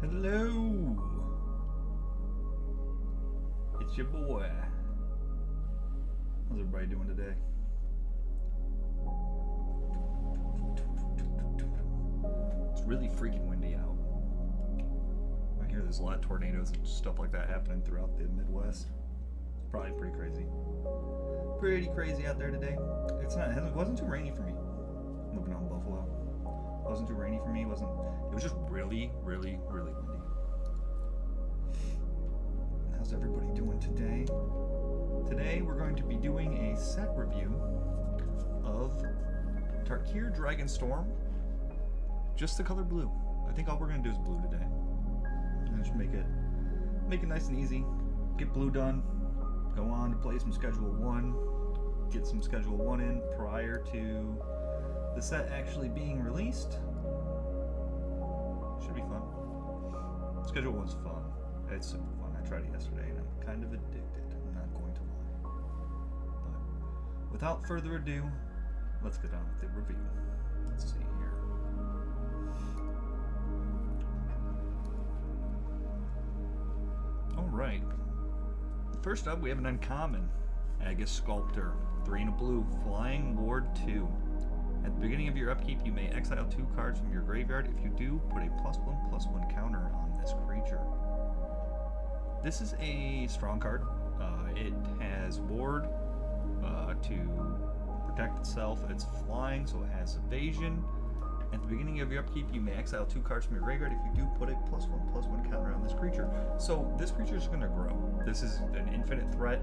Hello! It's your boy. How's everybody doing today? It's really freaking windy out. I hear there's a lot of tornadoes and stuff like that happening throughout the Midwest. It's probably pretty crazy. Pretty crazy out there today. It wasn't too rainy for me. Living out in Buffalo. It wasn't too rainy for me. It was just really, really, really windy. How's everybody doing today? Today we're going to be doing a set review of Tarkir Dragonstorm. Just the color blue. I think all we're going to do is blue today. And just make it nice and easy. Get blue done. Go on to play some Schedule 1. Get some Schedule 1 in prior to the set actually being released. Should be fun. Schedule 1's fun. It's super fun. I tried it yesterday and I'm kind of addicted. I'm not going to lie. But without further ado, let's get on with the review. Let's see here. Alright. First up, we have an uncommon. Agus Sculptor. 3 and a blue. Flying Ward 2. At the beginning of your upkeep, you may exile 2 cards from your graveyard. If you do, put a +1/+1 counter on this creature. This is a strong card. It has Ward to protect itself. It's flying, so it has evasion. At the beginning of your upkeep, you may exile 2 cards from your graveyard. If you do, put a +1/+1 counter on this creature. So this creature is going to grow. This is an infinite threat.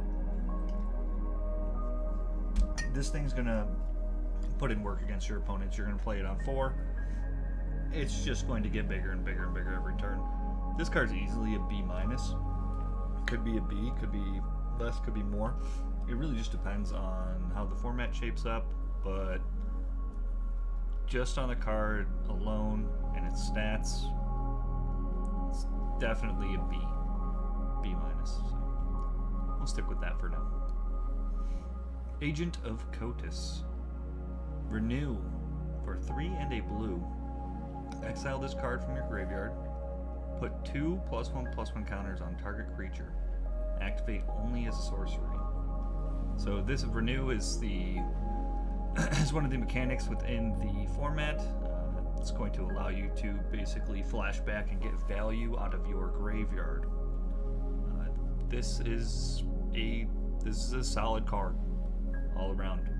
This thing's going to put in work against your opponents. You're going to play it on 4. It's just going to get bigger and bigger and bigger every turn. This card's easily a B-. Could be a B, could be less, could be more. It really just depends on how the format shapes up, but just on the card alone and its stats, it's definitely a B. B-. So we'll stick with that for now. Agent of Kotis. Renew for 3 and a blue. Exile this card from your graveyard. Put 2 +1/+1 counters on target creature. Activate only as a sorcery. So this Renew is is one of the mechanics within the format. It's going to allow you to basically flash back and get value out of your graveyard. This is a solid card all around.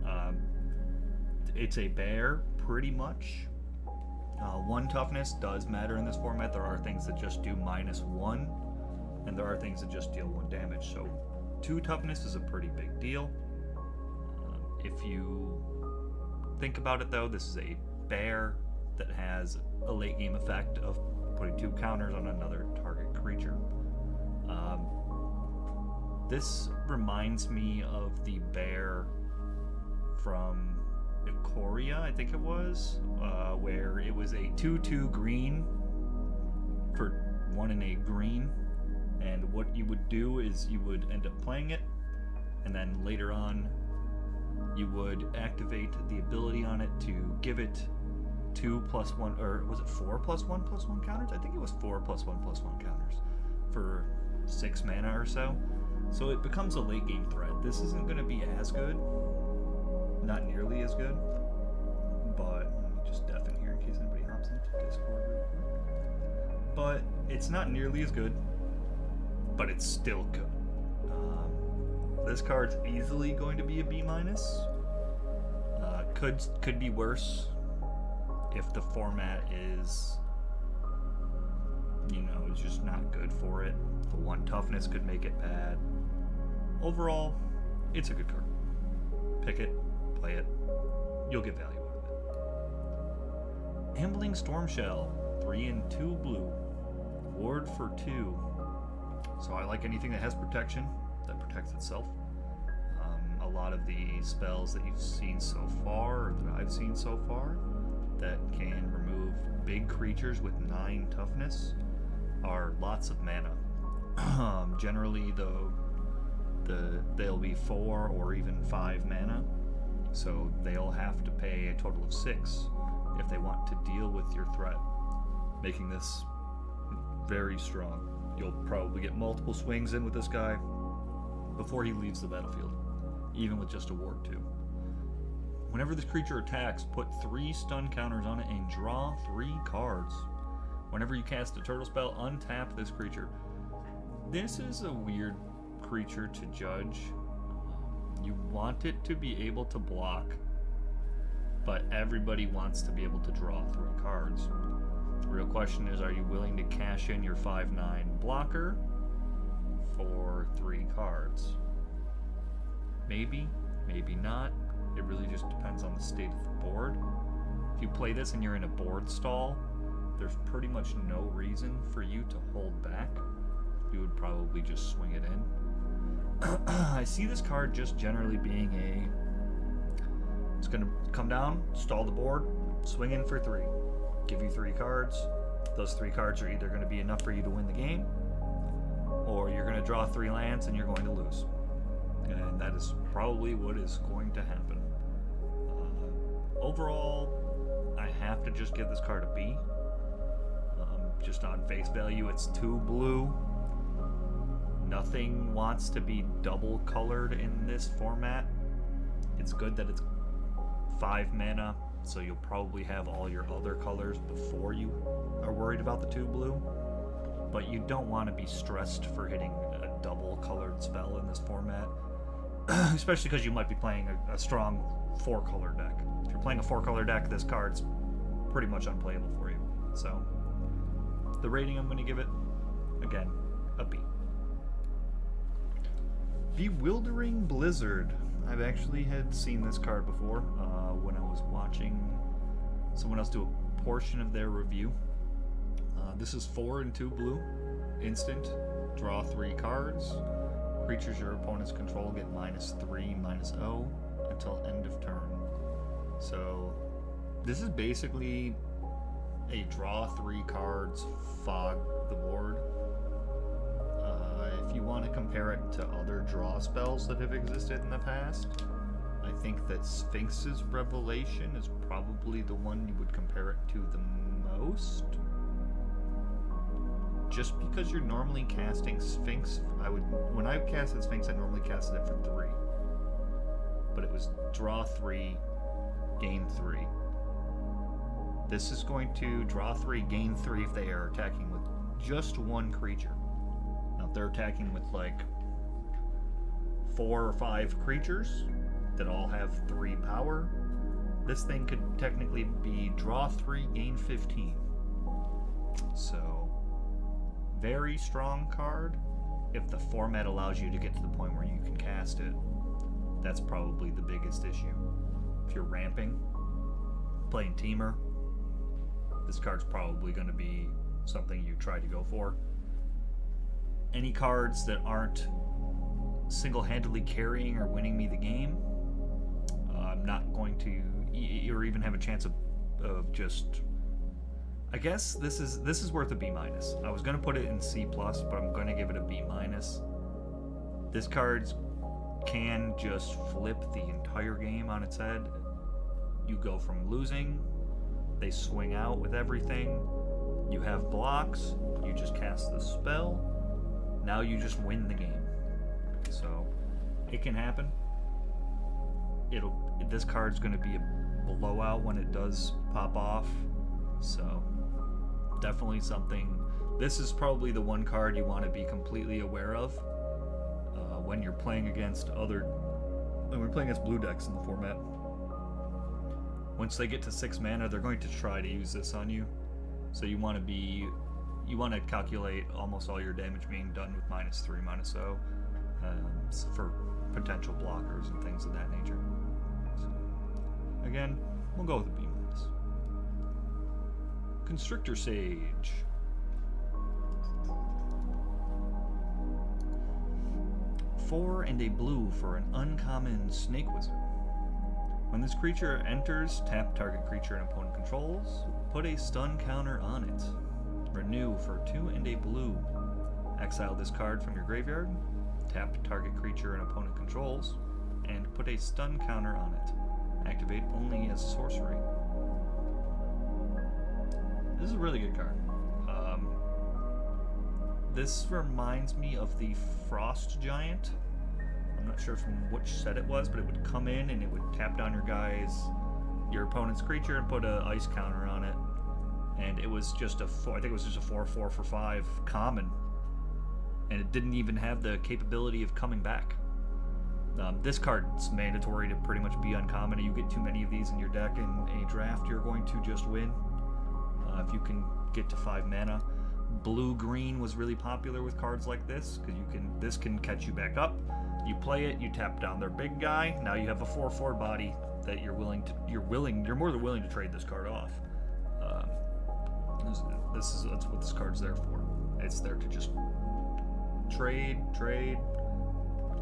It's a bear, pretty much. 1 toughness does matter in this format. There are things that just do -1, and there are things that just deal 1 damage. So 2 toughness is a pretty big deal. If you think about it, though, this is a bear that has a late game effect of putting 2 counters on another target creature. This reminds me of the bear from Ikoria, I think it was, where it was a 2/2 green for 1 and a green, and what you would do is you would end up playing it, and then later on you would activate the ability on it to give it 2 +1, or was it 4 +1/+1 counters? I think it was 4 +1/+1 counters for 6 mana or so. So it becomes a late game threat. This isn't going to be as good. Not nearly as good, but let me just deafen here in case anybody hops into Discord real quick. But it's not nearly as good, but it's still good. This card's easily going to be a B-. Could be worse if the format is, it's just not good for it. The 1 toughness could make it bad. Overall, it's a good card. Pick it. Play it, you'll get value out of it. Ambling Stormshell, 3 and 2 blue. Ward for 2. So I like anything that has protection, that protects itself. A lot of the spells that you've seen so far, or that I've seen so far, that can remove big creatures with 9 toughness are lots of mana. Generally, though, they'll be 4 or even 5 mana. So they'll have to pay a total of 6 if they want to deal with your threat, making this very strong. You'll probably get multiple swings in with this guy before he leaves the battlefield, even with just a ward 2. Whenever this creature attacks, put 3 stun counters on it and draw 3 cards. Whenever you cast a turtle spell, untap this creature. This is a weird creature to judge. You want it to be able to block, but everybody wants to be able to draw 3 cards. The real question is, are you willing to cash in your 5/9 blocker for 3 cards? Maybe, maybe not. It really just depends on the state of the board. If you play this and you're in a board stall, there's pretty much no reason for you to hold back. You would probably just swing it in. I see this card just generally being it's going to come down, stall the board, swing in for 3. Give you 3 cards. Those 3 cards are either going to be enough for you to win the game, or you're going to draw 3 lands and you're going to lose. And that is probably what is going to happen. Overall, I have to just give this card a B. Just on face value, it's 2 blue. Nothing wants to be double colored in this format. It's good that it's 5 mana, so you'll probably have all your other colors before you are worried about the 2 blue. But you don't want to be stressed for hitting a double colored spell in this format, especially because you might be playing a strong 4-color deck. If you're playing a 4-color deck, this card's pretty much unplayable for you. So the rating I'm going to give it, again, a B. Bewildering Blizzard. I've actually had seen this card before when I was watching someone else do a portion of their review. This is 4 and 2 blue. Instant. Draw 3 cards. Creatures your opponents control get -3/-0 until end of turn. So this is basically a draw 3 cards, fog the board. If you want to compare it to other draw spells that have existed in the past, I think that Sphinx's Revelation is probably the one you would compare it to the most. Just because you're normally casting Sphinx, when I casted Sphinx, I normally casted it for 3. But it was draw 3, gain 3. This is going to draw 3, gain 3 if they are attacking with just 1 creature. Now, if they're attacking with like 4 or 5 creatures that all have 3 power, this thing could technically be draw 3, gain 15. So, very strong card. If the format allows you to get to the point where you can cast it, that's probably the biggest issue. If you're ramping, playing Teamer, this card's probably going to be something you try to go for. Any cards that aren't single-handedly carrying or winning me the game, I'm not going to, or even have a chance of just. I guess this is worth a B-. I was going to put it in C+, but I'm going to give it a B-. This card can just flip the entire game on its head. You go from losing, they swing out with everything, you have blocks, you just cast the spell, now you just win the game. So, it can happen. This card's going to be a blowout when it does pop off, so definitely something. This is probably the one card you want to be completely aware of when you're playing against blue decks in the format. Once they get to 6 mana, they're going to try to use this on you. So you want to calculate almost all your damage being done with -3/-0 for potential blockers and things of that nature. So, again, we'll go with a B-. Constrictor Sage. Four and a blue for an uncommon Snake Wizard. When this creature enters, tap target creature an opponent controls, put a stun counter on it. Renew for 2 and a blue. Exile this card from your graveyard, tap target creature an opponent controls, and put a stun counter on it. Activate only as a sorcery. This is a really good card. This reminds me of the Frost Giant. I'm not sure from which set it was, but it would come in and it would tap down your opponent's creature and put an ice counter on it. And it was just I think it was just a 4/4 for 5 common. And it didn't even have the capability of coming back. This card's mandatory to pretty much be uncommon. You get too many of these in your deck in a draft, you're going to just win. If you can get to 5 mana. Blue-green was really popular with cards like this, because this can catch you back up. You play it, you tap down their big guy. Now you have a 4/4 body that you're more than willing to trade this card off. That's what this card's there for. It's there to just trade,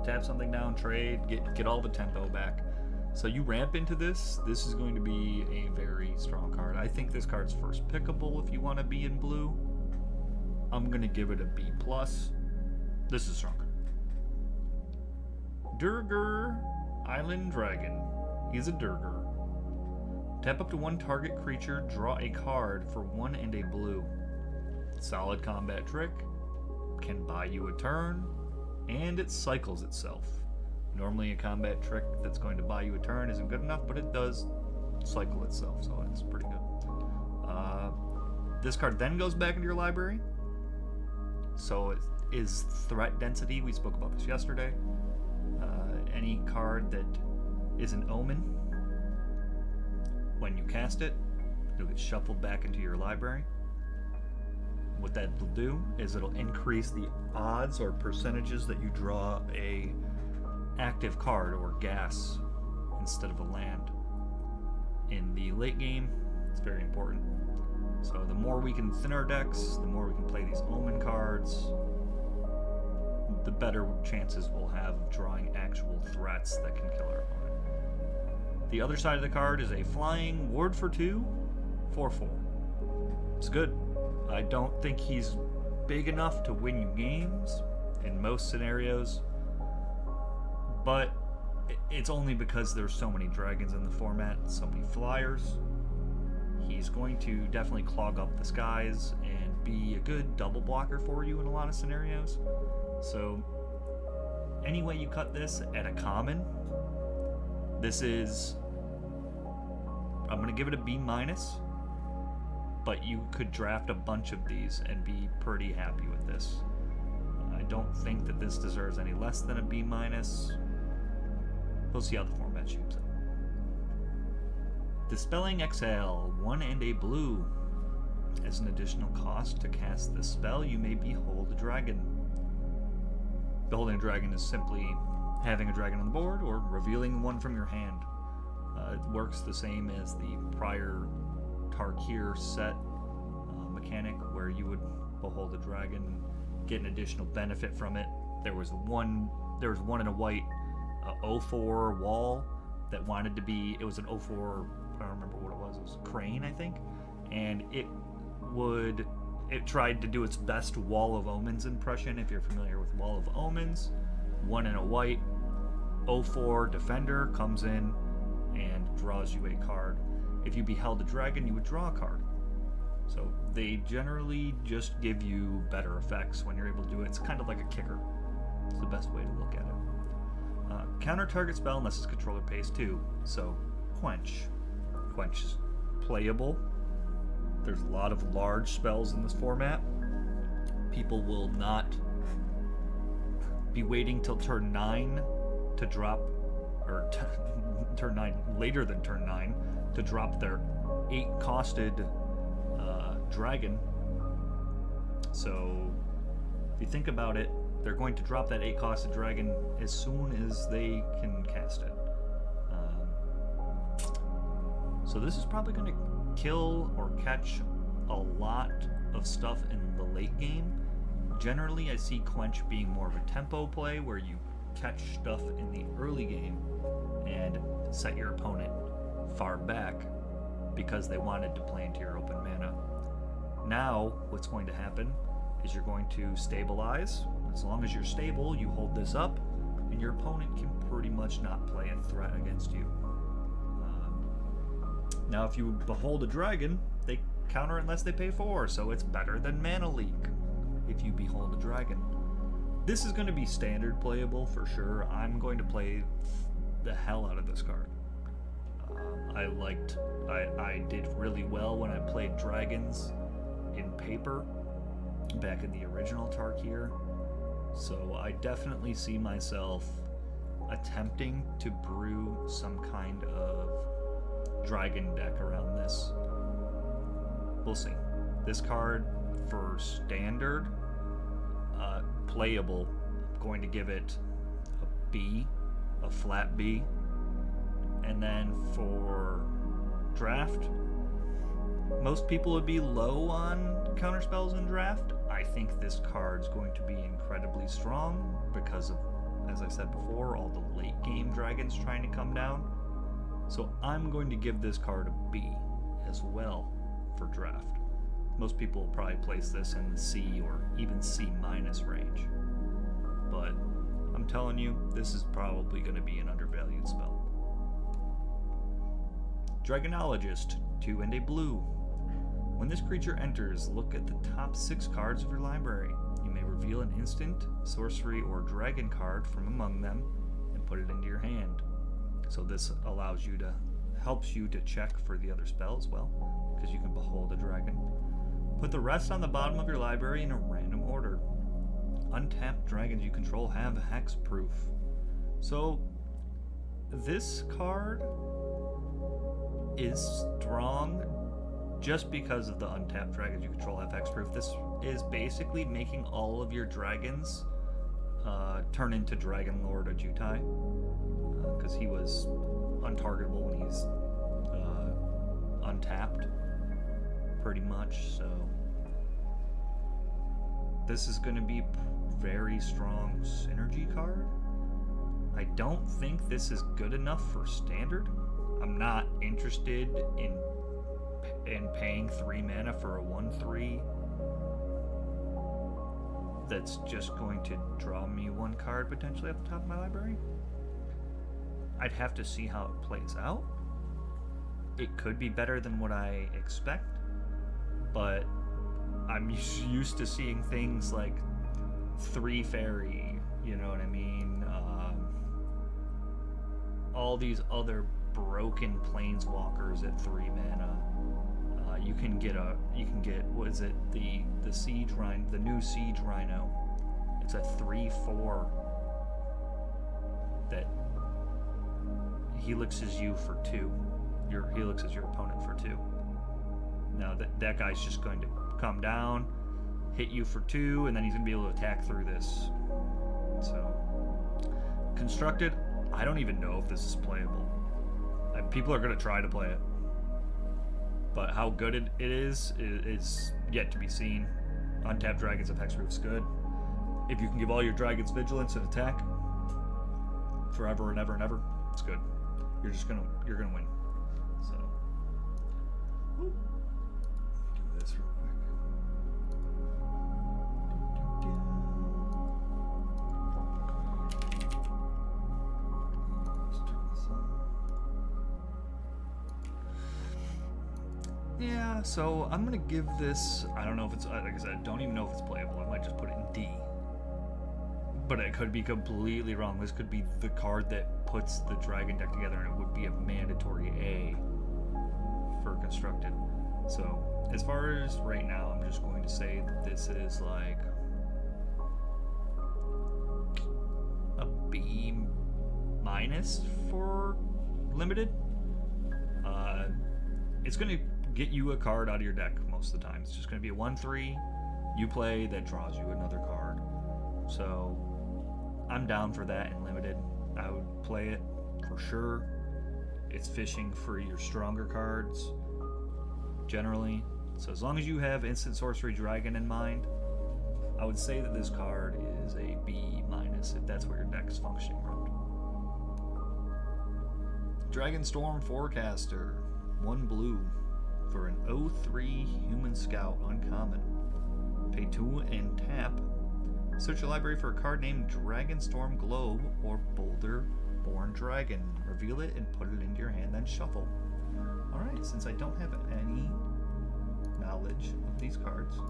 tap something down, trade, get all the tempo back. So you ramp into this is going to be a very strong card. I think this card's first pickable if you want to be in blue. I'm going to give it a B+. This is stronger. Durgar Island Dragon. He's a Durgar. Tap up to 1 target creature, draw a card for 1 and a blue. Solid combat trick. Can buy you a turn. And it cycles itself. Normally a combat trick that's going to buy you a turn isn't good enough, but it does cycle itself, so it's pretty good. This card then goes back into your library. So it is threat density. We spoke about this yesterday. Any card that is an omen, when you cast it, it'll get shuffled back into your library. What that will do is it'll increase the odds or percentages that you draw a active card or gas instead of a land. In the late game, it's very important. So the more we can thin our decks, the more we can play these omen cards, the better chances we'll have of drawing actual threats that can kill our opponent. The other side of the card is a flying ward for 2, 4/4. It's good. I don't think he's big enough to win you games in most scenarios, but it's only because there's so many dragons in the format, so many flyers. He's going to definitely clog up the skies and be a good double blocker for you in a lot of scenarios. So any way you cut this at a common, I'm going to give it a B-, but you could draft a bunch of these and be pretty happy with this. I don't think that this deserves any less than a B-. We'll see how the format shapes up. Dispelling Exhale, 1 and a blue. As an additional cost to cast this spell, you may behold a dragon. Beholding a dragon is simply having a dragon on the board or revealing one from your hand. It works the same as the prior Tarkir set mechanic, where you would behold a dragon, get an additional benefit from it. There was one in a white 0/4 wall that wanted to be. It was an 0/4. I don't remember what it was. It was a crane, I think, and it tried to do its best Wall of Omens impression. If you're familiar with Wall of Omens, 1 in a white 0/4 defender comes in and draws you a card. If you beheld a dragon, you would draw a card. So they generally just give you better effects when you're able to do it. It's kind of like a kicker. It's the best way to look at it. Counter target spell unless its controller pays 2. So Quench. Quench is playable. There's a lot of large spells in this format. People will not be waiting till turn 9 to drop, or turn 9, later than turn 9, to drop their 8-costed dragon. So if you think about it, they're going to drop that 8-costed dragon as soon as they can cast it. So this is probably going to kill or catch a lot of stuff in the late game. Generally, I see Quench being more of a tempo play where you catch stuff in the early game and set your opponent far back because they wanted to play into your open mana. Now, what's going to happen is you're going to stabilize. As long as you're stable, you hold this up, and your opponent can pretty much not play a threat against you. Now, if you behold a dragon, they counter unless they pay 4, so it's better than Mana Leak. if you behold a dragon. This is going to be standard playable for sure. I'm going to play the hell out of this card. I did really well when I played dragons in paper back in the original Tarkir. So I definitely see myself attempting to brew some kind of dragon deck around this. We'll see. This card for standard playable, I'm going to give it a B, a flat B. And then for draft, most people would be low on counterspells in draft. I think this card's going to be incredibly strong because of, as I said before, all the late game dragons trying to come down. So I'm going to give this card a B as well for draft. Most people will probably place this in the C or even C- range. But I'm telling you, this is probably going to be an undervalued spell. Dragonologist, 2 and a blue. When this creature enters, look at the top 6 cards of your library. You may reveal an instant, sorcery, or dragon card from among them and put it into your hand. So this helps you to check for the other spell as well, because you can behold a dragon. Put the rest on the bottom of your library in a random order. Untapped dragons you control have hexproof. So this card is strong just because of the untapped dragons you control have hexproof. This is basically making all of your dragons turn into Dragon Lord Ajutai, because he was untargetable when he's untapped, pretty much. So this is going to be very strong synergy card. I don't think this is good enough for standard. I'm not interested in paying 3 mana for a 1/3 that's just going to draw me 1 card potentially at the top of my library. I'd have to see how it plays out. It could be better than what I expect, but I'm used to seeing things like 3 fairy, you know what I mean? All these other broken planeswalkers at 3 mana. You can get what is it, the siege rhino, the new siege rhino. It's a 3/4 that helixes you for 2. Your helixes your opponent for 2. Now that guy's just going to come down, hit you for 2, and then he's gonna be able to attack through this. So constructed, I don't even know if this is playable. People are gonna try to play it, but how good it is yet to be seen. Untapped dragons of hexproof's good. If you can give all your dragons vigilance and attack forever and ever and ever, it's good. You're gonna win. So do this real quick. Let's turn this on. Yeah, so I'm gonna give this, I don't know if it's, like I said, I don't even know if it's playable. I might just put it in D. But it could be completely wrong. This could be the card that puts the dragon deck together, and it would be a mandatory A for constructed. So as far as right now, I'm just going to say that this is like a B- for limited. It's going to get you a card out of your deck most of the time. It's just going to be a 1/3 you play that draws you another card. So I'm down for that in limited. I would play it for sure. It's fishing for your stronger cards generally. So as long as you have instant sorcery dragon in mind, I would say that this card is a B- if that's what your deck is functioning around. Dragonstorm Forecaster, 1 blue for an 0/3 human scout uncommon. Pay 2 and tap. Search your library for a card named Dragonstorm Globe or Boulder Born Dragon. Reveal it and put it into your hand, then shuffle. Alright, since I don't have any knowledge of these cards,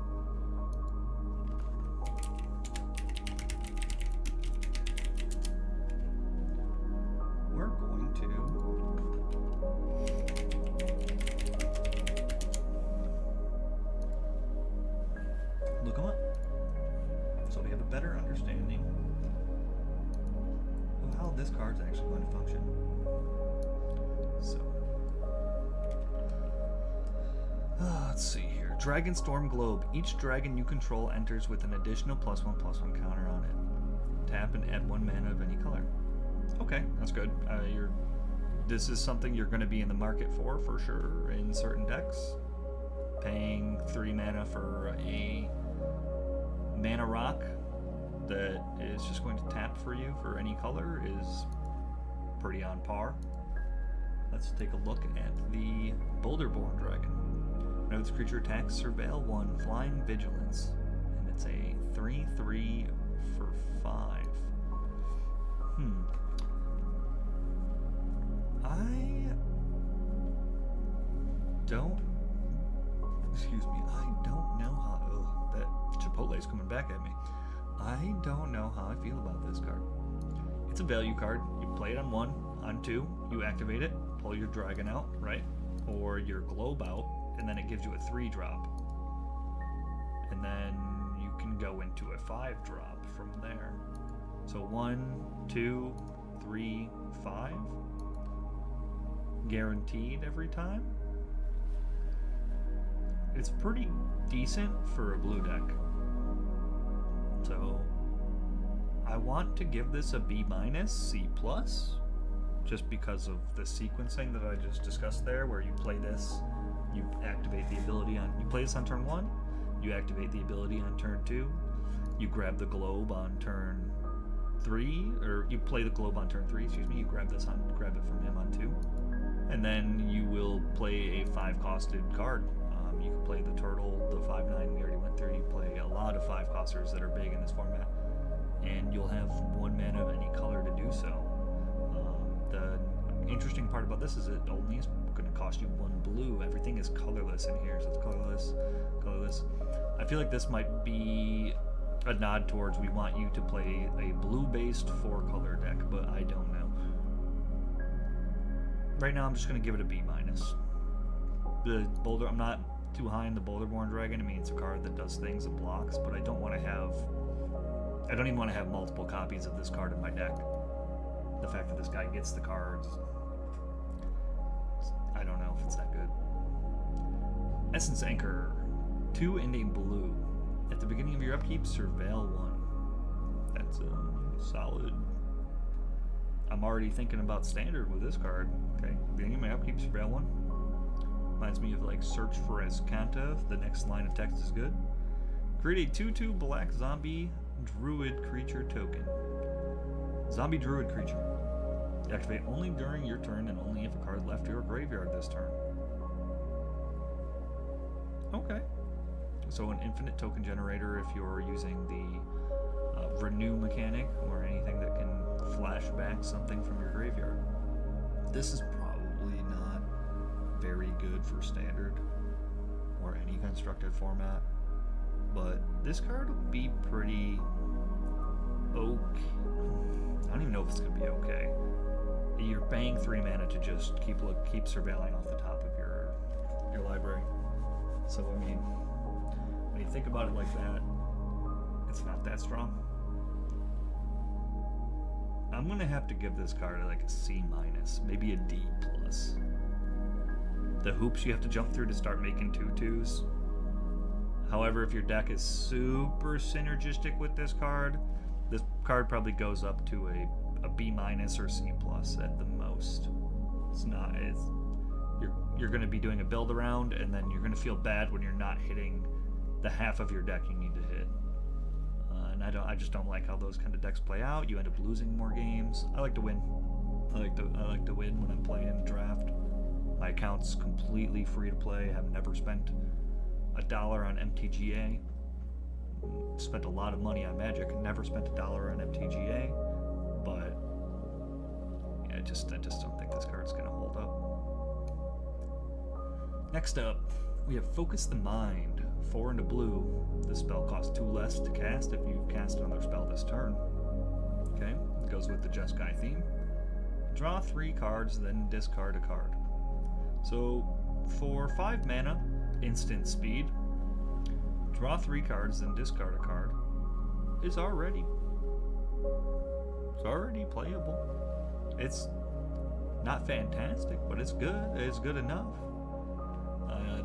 a better understanding of how this card's actually going to function. So, let's see here. Dragonstorm Globe. Each dragon you control enters with an additional +1/+1 counter on it. Tap and add 1 mana of any color. Okay, that's good. This is something you're going to be in the market for sure in certain decks. Paying 3 mana for a mana rock that is just going to tap for you for any color is pretty on par. Let's take a look at the Boulderborn Dragon. Whenever this creature attacks, surveil 1, Flying Vigilance, and it's a 3/3 for 5. I don't know how... that Chipotle's coming back at me. I don't know how I feel about this card. It's a value card. You play it on 1, on 2, you activate it, pull your dragon out, right? Or your globe out, and then it gives you a 3-drop. And then you can go into a 5-drop from there. So 1, 2, 3, 5. Guaranteed every time. It's pretty decent for a blue deck. So I want to give this a B-, C+, just because of the sequencing that I just discussed there, where you play this, you activate the ability on, you play this on turn 1, you activate the ability on turn 2, you grab the globe on turn 3, or you play the globe on turn 3, excuse me, you grab it from him on 2, and then you will play a 5-costed card. You can play the turtle, the 5/9 we already went through. You play a lot of 5-costers that are big in this format, and you'll have 1 mana of any color to do so. The interesting part about this is it only is going to cost you 1 blue. Everything is colorless in here, so it's colorless. I feel like this might be a nod towards we want you to play a blue-based 4-color deck, but I don't know. Right now, I'm just going to give it a B-. The Boulder, I'm not too high in the Boulderborn Dragon. I mean, it's a card that does things and blocks, but I don't even want to have multiple copies of this card in my deck. The fact that this guy gets the cards, I don't know if it's that good. Essence Anchor, 2 and a blue. At the beginning of your upkeep, surveil 1. That's solid. I'm already thinking about standard with this card. Okay, beginning of my upkeep, surveil 1. Reminds me of like Search for Escanta. The next line of text is good. Create a 2/2 black zombie druid creature token. Zombie druid creature. Activate only during your turn and only if a card left your graveyard this turn. Okay. So an infinite token generator if you're using the renew mechanic or anything that can flash back something from your graveyard. This is probably not very good for standard or any constructed format, but this card will be pretty okay. I don't even know if it's gonna be okay. You're paying 3 mana to just keep surveilling off the top of your library. So I mean, when you think about it like that, it's not that strong. I'm gonna have to give this card like a C-, maybe a D+. The hoops you have to jump through to start making 2/2s. However, if your deck is super synergistic with this card probably goes up to a B- or C+ at the most. You're going to be doing a build around, and then you're going to feel bad when you're not hitting the half of your deck you need to hit. And I just don't like how those kind of decks play out. You end up losing more games. I like to win. I like to win when I'm playing draft. My account's completely free to play. I've never spent $1 on MTGA. Spent a lot of money on Magic. Never spent $1 on MTGA. But yeah, I just don't think this card's gonna hold up. Next up, we have Focus the Mind. 4 and a blue. This spell costs 2 less to cast if you cast another spell this turn. Okay, it goes with the Jeskai theme. Draw 3 cards, then discard a card. So, for 5 mana, instant speed, draw 3 cards, then discard a card. is already playable. It's not fantastic, but it's good. It's good enough.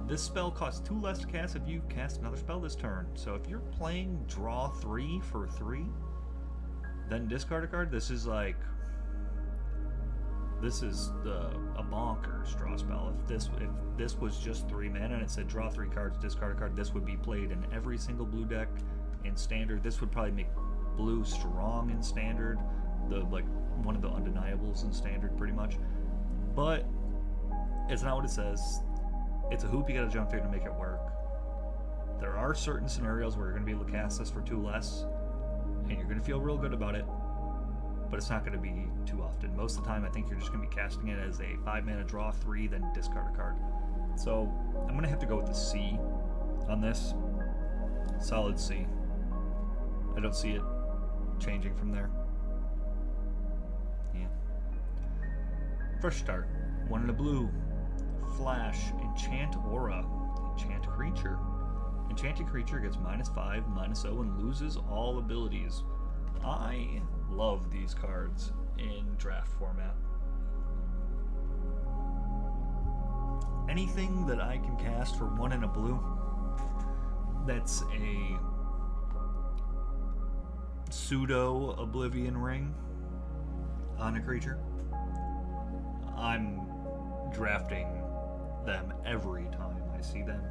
This spell costs 2 less to cast if you cast another spell this turn. So if you're playing draw 3 for 3, then discard a card, this is a bonkers draw spell. If this was just 3 mana and it said draw 3 cards, discard a card, this would be played in every single blue deck in standard. This would probably make blue strong in standard, one of the undeniables in standard pretty much. But it's not what it says. It's a hoop you gotta jump through to make it work. There are certain scenarios where you're gonna be able to cast this for 2 less, and you're gonna feel real good about it, but it's not gonna be too often. Most of the time, I think you're just gonna be casting it as a 5 mana draw 3, then discard a card. So I'm gonna have to go with the C on this. Solid C. I don't see it changing from there. Yeah. Fresh start. 1 in a blue. Flash, enchant aura, enchant creature. Enchanted creature gets -5, -0, and loses all abilities. I love these cards in draft format. Anything that I can cast for 1 in a blue that's a pseudo Oblivion Ring on a creature, I'm drafting them every time I see them.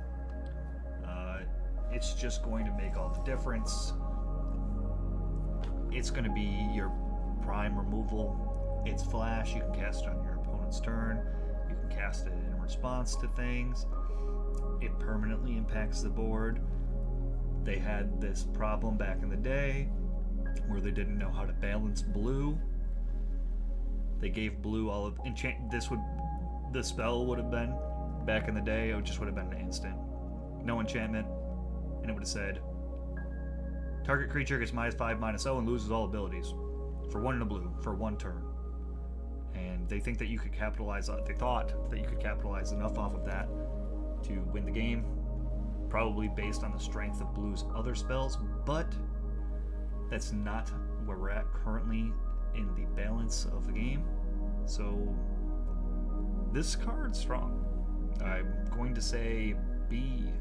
It's just going to make all the difference. It's going to be your prime removal. It's flash. You can cast it on your opponent's turn. You can cast it in response to things. It permanently impacts the board. They had this problem back in the day where they didn't know how to balance blue. They gave blue all of the spell would have been back in the day, it just would have been an instant. No enchantment, and it would have said target creature gets -5, -0, and loses all abilities for 1 in a blue for 1 turn. And they think that you could capitalize on, they thought that you could capitalize enough off of that to win the game, probably based on the strength of blue's other spells, but that's not where we're at currently in the balance of the game. So this card's strong. I'm going to say B+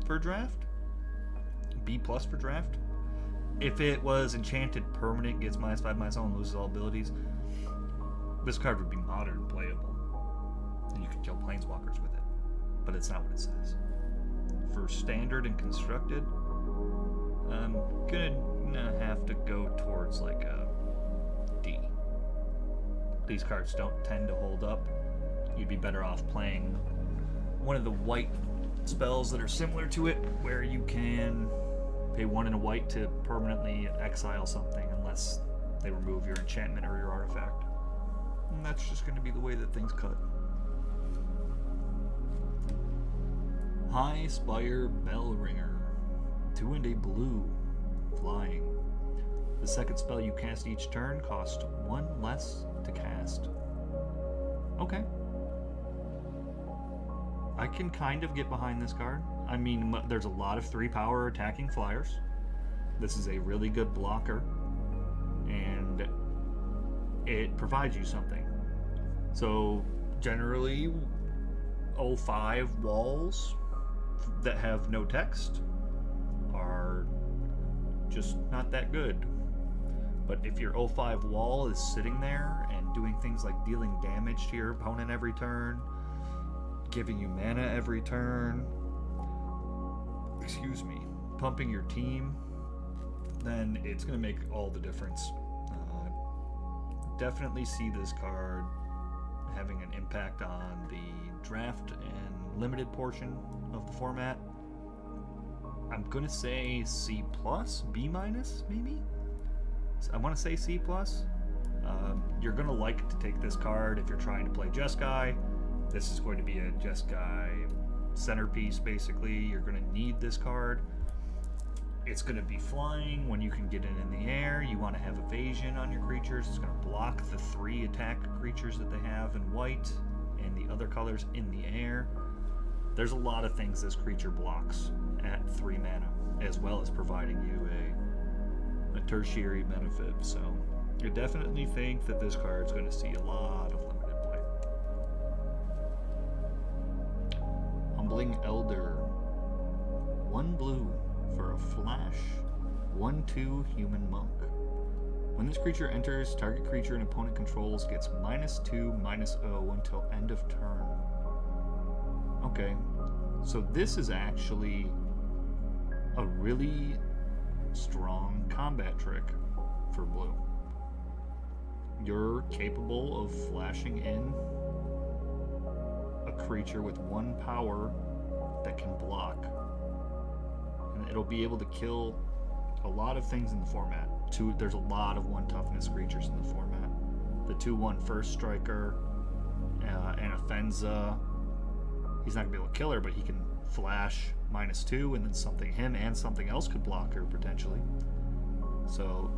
for draft. B+ for draft. If it was enchanted permanent, gets -5, -0, and loses all abilities, this card would be modern playable. And you could kill planeswalkers with it. But it's not what it says. For standard and constructed, I'm gonna have to go towards like a D. These cards don't tend to hold up. You'd be better off playing one of the white spells that are similar to it, where you can pay 1 in a white to permanently exile something unless they remove your enchantment or your artifact. And that's just going to be the way that things cut. High Spire Bellringer. 2 and a blue. Flying. The second spell you cast each turn costs 1 less to cast. Okay. I can kind of get behind this card. I mean, there's a lot of 3-power attacking flyers. This is a really good blocker, and it provides you something. So, generally, 05 walls that have no text are just not that good. But if your 05 wall is sitting there and doing things like dealing damage to your opponent every turn, giving you mana every turn, pumping your team, then it's going to make all the difference. Definitely see this card having an impact on the draft and limited portion of the format. I'm going to say C+, B-, maybe? I want to say C+. You're going to like to take this card if you're trying to play Jeskai. This is going to be a Jeskai centerpiece, basically. You're going to need this card. It's going to be flying when you can get it in the air. You want to have evasion on your creatures. It's going to block the 3 attack creatures that they have in white and the other colors in the air. There's a lot of things this creature blocks at 3 mana, as well as providing you a tertiary benefit. So I definitely think that this card's going to see a lot of limited play. Humbling Elder. 1 blue for a flash. 1/2 human monk. When this creature enters, target creature an opponent controls gets -2/-0 until end of turn. Okay, so this is actually a really strong combat trick for blue. You're capable of flashing in a creature with 1 power that can block, and it'll be able to kill a lot of things in the format. There's a lot of 1 toughness creatures in the format. The 2/1 first striker, and Offenza. He's not gonna be able to kill her, but he can flash -2, and then him and something else could block her potentially. So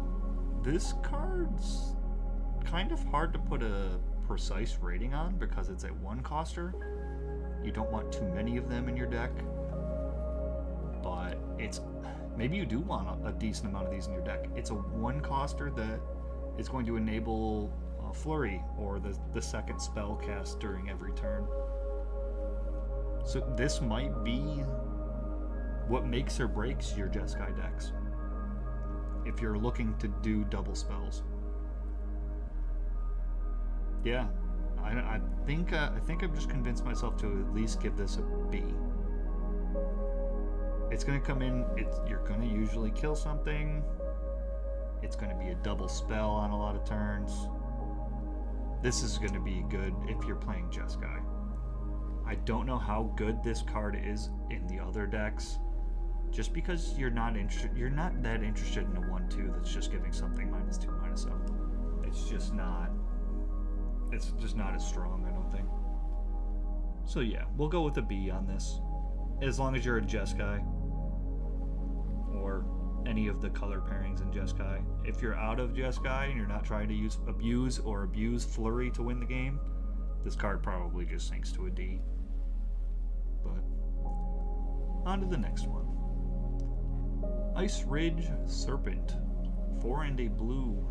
this card's kind of hard to put a precise rating on because it's a 1-coster. You don't want too many of them in your deck, but maybe you do want a decent amount of these in your deck. It's a 1-coster that is going to enable Flurry, or the second spell cast during every turn. So this might be what makes or breaks your Jeskai decks if you're looking to do double spells. Yeah, I think I've just convinced myself to at least give this a B. It's going to come in, you're going to usually kill something. It's going to be a double spell on a lot of turns. This is going to be good if you're playing Jeskai. I don't know how good this card is in the other decks, just because you're not that interested in a 1/2 that's just giving something -2/-0. It's just not as strong, I don't think. So yeah, we'll go with a B on this, as long as you're a Jeskai or any of the color pairings in Jeskai. If you're out of Jeskai and you're not trying to abuse Flurry to win the game, this card probably just sinks to a D. But on to the next one. Ice Ridge Serpent. 4 and a blue.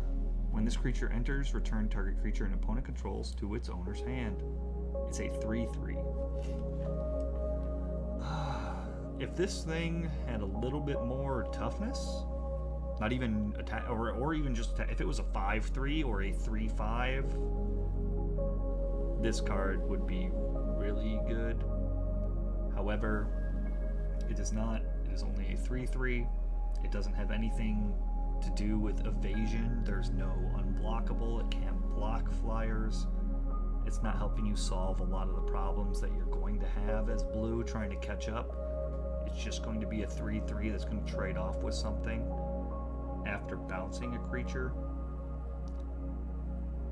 When this creature enters, return target creature an opponent controls to its owner's hand. It's a 3/3. If this thing had a little bit more toughness, not even attack, or even just attack, if it was a 5/3 or a 3/5, this card would be really good. However, it is not. It is only a 3/3. It doesn't have anything to do with evasion. There's no unblockable. It can't block flyers. It's not helping you solve a lot of the problems that you're going to have as blue trying to catch up. It's just going to be a 3/3 that's going to trade off with something after bouncing a creature.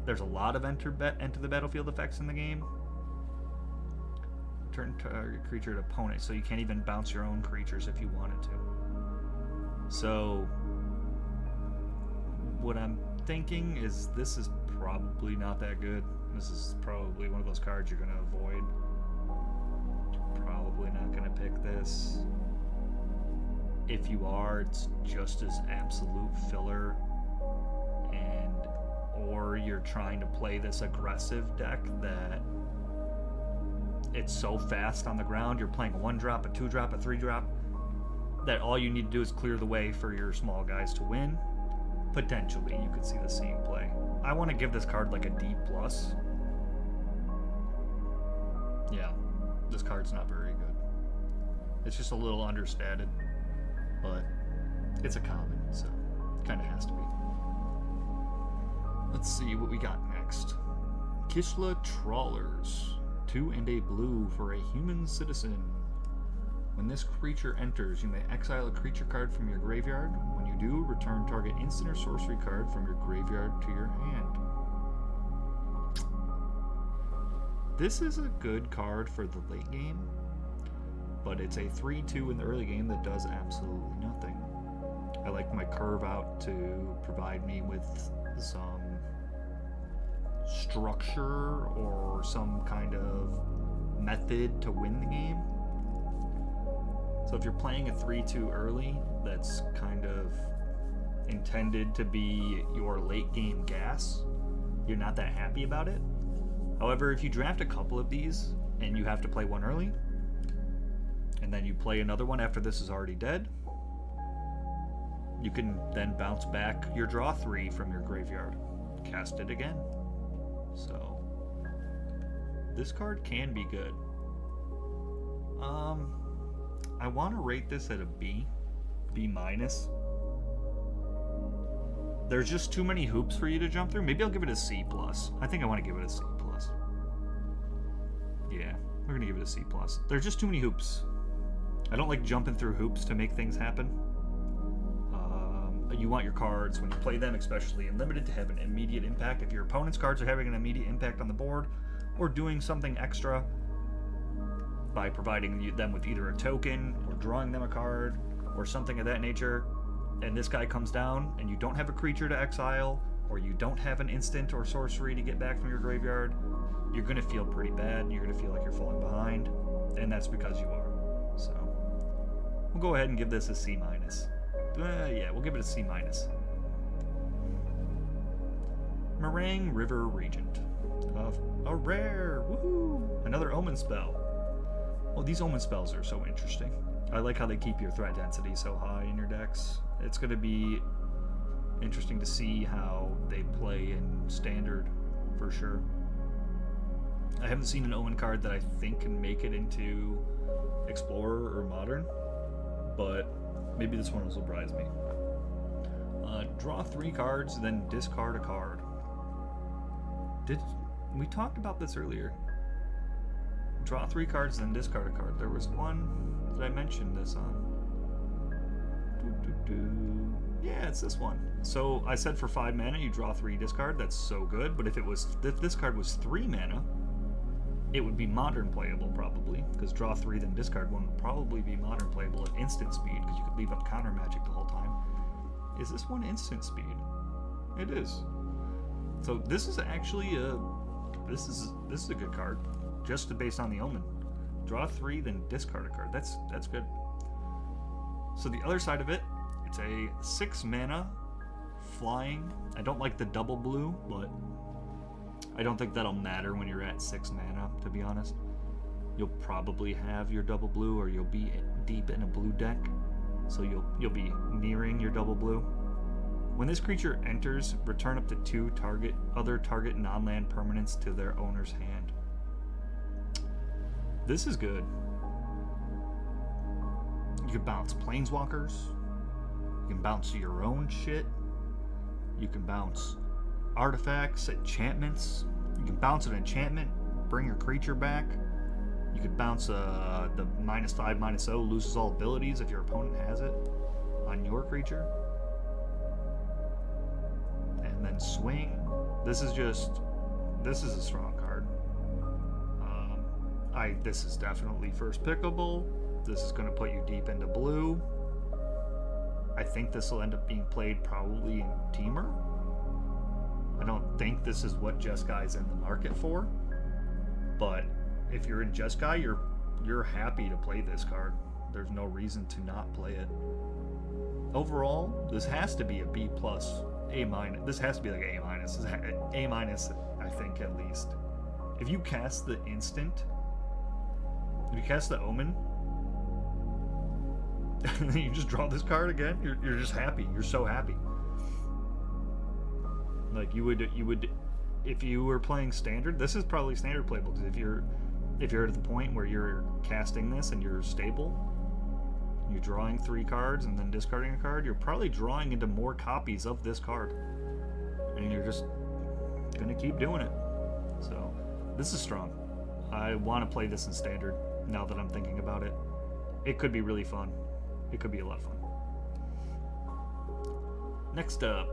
There's a lot of enter the battlefield effects in the game. Turn target creature to opponent, so you can't even bounce your own creatures if you wanted to. So what I'm thinking is this is probably not that good. This is probably one of those cards you're going to avoid. You're probably not going to pick this. If you are, it's just as absolute filler, or you're trying to play this aggressive deck that it's so fast on the ground, you're playing a 1-drop, a 2-drop, a 3-drop, that all you need to do is clear the way for your small guys to win. Potentially, you could see the same play. I want to give this card like a D+. Yeah, this card's not very good. It's just a little understated, but it's a common, so it kind of has to be. Let's see what we got next. Kishla Trawlers. 2 and a blue for a human citizen. When this creature enters, you may exile a creature card from your graveyard. When you do, return target instant or sorcery card from your graveyard to your hand. This is a good card for the late game, but it's a 3/2 in the early game that does absolutely nothing. I like my curve out to provide me with some structure or some kind of method to win the game. So if you're playing a 3-2 early, that's kind of intended to be your late game gas, you're not that happy about it. However, if you draft a couple of these and you have to play one early, and then you play another one after this is already dead, you can then bounce back your draw 3 from your graveyard, cast it again. So this card can be good. I want to rate this at a B minus. There's just too many hoops for you to jump through. Maybe I'll give it a C plus. I think I want to give it a C plus. Yeah, we're gonna give it a C plus. There's just too many hoops. I don't like jumping through hoops to make things happen. You want your cards, when you play them especially, and limited to have an immediate impact. If your opponent's cards are having an immediate impact on the board, or doing something extra by providing them with either a token, or drawing them a card, or something of that nature, and this guy comes down, and you don't have a creature to exile, or you don't have an instant or sorcery to get back from your graveyard, you're going to feel pretty bad, you're going to feel like you're falling behind, and that's because you are. So, we'll go ahead and give this a C minus. Yeah, we'll give it a C minus. Meringue River Regent. A rare! Woohoo! Another omen spell. Well, these omen spells are so interesting. I like how they keep your threat density so high in your decks. It's going to be interesting to see how they play in Standard, for sure. I haven't seen an omen card that I think can make it into Explorer or Modern, but maybe this one will surprise me. Draw 3 cards, then discard a card. We talked about this earlier. Draw 3 cards, then discard a card. There was one that I mentioned this on. Yeah, it's this one. So I said for 5 mana you draw 3, discard. That's so good. But if this card was 3 mana, it would be Modern playable probably, because draw 3 then discard 1 would probably be Modern playable at instant speed, because you could leave up counter magic the whole time. Is this one instant speed? It is. So this is actually this is a good card, just based on the omen. Draw 3 then discard a card. That's good. So the other side of it, it's a 6 mana flying. I don't like the double blue, but I don't think that'll matter when you're at 6 mana, to be honest. You'll probably have your double blue, or you'll be deep in a blue deck, so you'll be nearing your double blue. When this creature enters, return up to 2 other target non-land permanents to their owner's hand. This is good. You can bounce planeswalkers. You can bounce your own shit. You can bounce artifacts, enchantments. You can bounce an enchantment, bring your creature back. You could bounce the -5/-0, loses all abilities if your opponent has it on your creature. And then swing. This is a strong card. This is definitely first pickable. This is going to put you deep into blue. I think this will end up being played probably in Teamer. I don't think this is what Jeskai is in the market for, but if you're in Jeskai, you're happy to play this card. There's no reason to not play it. Overall, this has to be a B plus, A minus. This has to be like A minus. A minus, I think, at least. If you cast the instant, if you cast the omen, and then you just draw this card again, you're just happy. You're so happy. Like you would if you were playing Standard. This is probably Standard playable, because if you're at the point where you're casting this and you're stable, you're drawing 3 cards and then discarding a card, you're probably drawing into more copies of this card, and you're just gonna keep doing it. So this is strong. I want to play this in Standard now that I'm thinking about it. It could be really fun. It could be a lot of fun. Next up,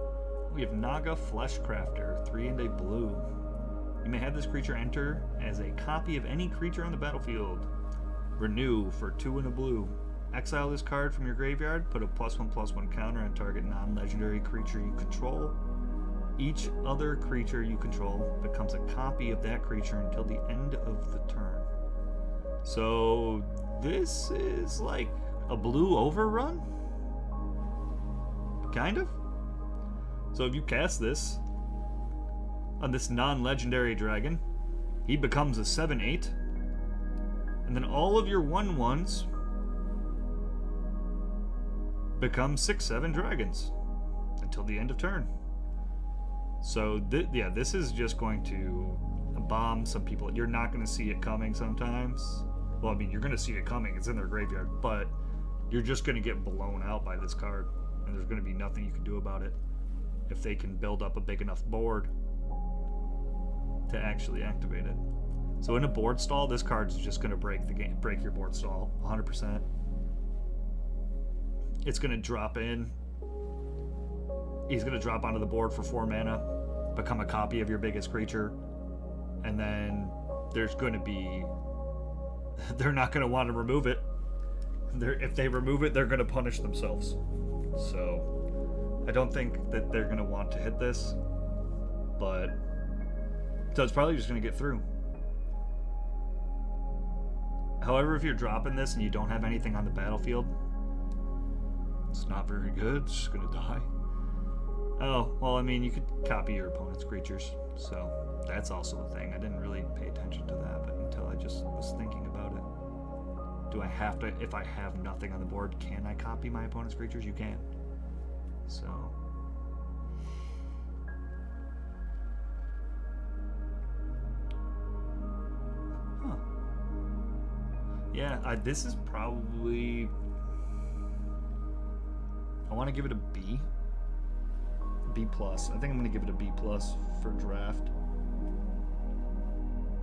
we have Naga Fleshcrafter, 3 and a blue. You may have this creature enter as a copy of any creature on the battlefield. Renew for 2 and a blue. Exile this card from your graveyard, put a +1/+1 counter on target non-legendary creature you control. Each other creature you control becomes a copy of that creature until the end of the turn. So this is like a blue overrun? Kind of. So if you cast this on this non-legendary dragon, he becomes a 7/8. And then all of your 1/1s become 6/7 dragons until the end of turn. So this is just going to bomb some people. You're not going to see it coming sometimes. Well, I mean, you're going to see it coming. It's in their graveyard, but you're just going to get blown out by this card, and there's going to be nothing you can do about it if they can build up a big enough board to actually activate it. So in a board stall, this card's just going to break the game, break your board stall 100%. It's going to drop in. He's going to drop onto the board for 4 mana, become a copy of your biggest creature, and then there's going to be... They're not going to want to remove it. If they remove it, they're going to punish themselves. So I don't think that they're going to want to hit this, but so it's probably just going to get through. However, if you're dropping this and you don't have anything on the battlefield, it's not very good. It's just going to die. Oh, well, I mean, you could copy your opponent's creatures, so that's also a thing. I didn't really pay attention to that, but until I just was thinking about it. Do I have to, if I have nothing on the board, can I copy my opponent's creatures? You can. So... Huh. Yeah, this is probably... I want to give it a B. B+. I think I'm going to give it a B+ for draft.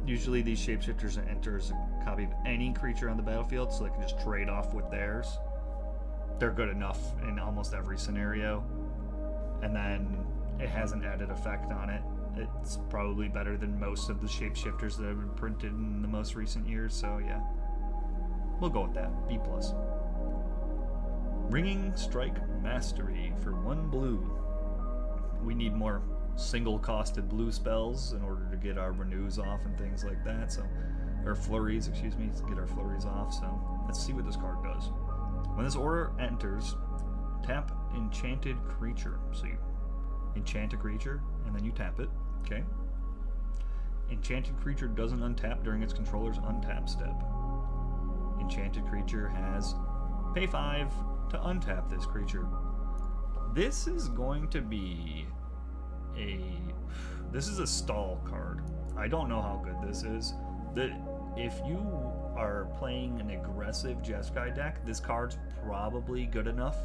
Usually these shapeshifters enter as a copy of any creature on the battlefield, so they can just trade off with theirs. They're good enough in almost every scenario. And then it has an added effect on it. It's probably better than most of the shapeshifters that have been printed in the most recent years, so yeah. We'll go with that. B+. Ringing Strike Mastery for 1 blue. We need more single-costed blue spells in order to get our renews off and things like that. So, or flurries, excuse me, to get our flurries off. So let's see what this card does. When this aura enters, tap Enchanted Creature. So you enchant a creature and then you tap it. Okay. Enchanted Creature doesn't untap during its controller's untap step. Enchanted Creature has pay 5 to untap this creature. This is going to be this is a stall card. I don't know how good this is. If you are playing an aggressive Jeskai deck, this card's probably good enough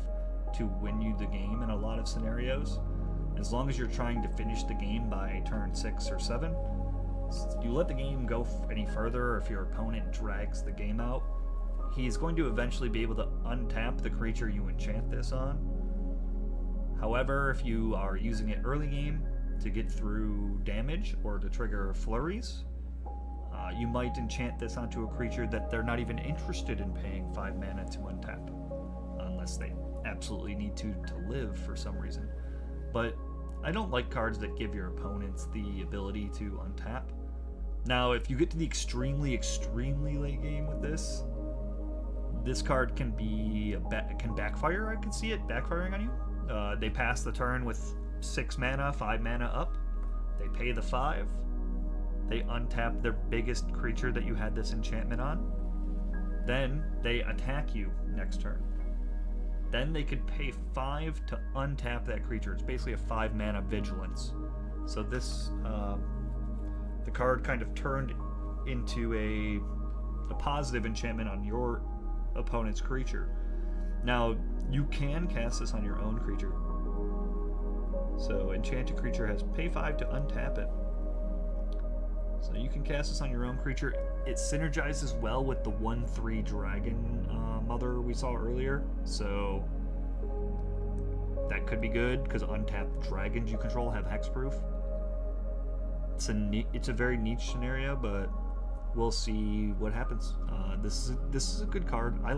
to win you the game in a lot of scenarios. As long as you're trying to finish the game by turn 6 or 7. You let the game go any further, or if your opponent drags the game out, he's going to eventually be able to untap the creature you enchant this on. However, if you are using it early game to get through damage or to trigger flurries, you might enchant this onto a creature that they're not even interested in paying 5 mana to untap, unless they absolutely need to live for some reason. But I don't like cards that give your opponents the ability to untap. Now, if you get to the extremely, extremely late game with this card can be can backfire. I can see it backfiring on you. They pass the turn with 6 mana, 5 mana up. They pay the 5. They untap their biggest creature that you had this enchantment on. Then they attack you next turn. Then they could pay 5 to untap that creature. It's basically a 5 mana vigilance. So this, the card kind of turned into a positive enchantment on your opponent's creature. Now, you can cast this on your own creature. So, Enchanted Creature has pay 5 to untap it. So you can cast this on your own creature. It synergizes well with the 1/3 dragon mother we saw earlier. So, that could be good, because untapped dragons you control have hexproof. It's a very niche scenario, but we'll see what happens. This is a good card. I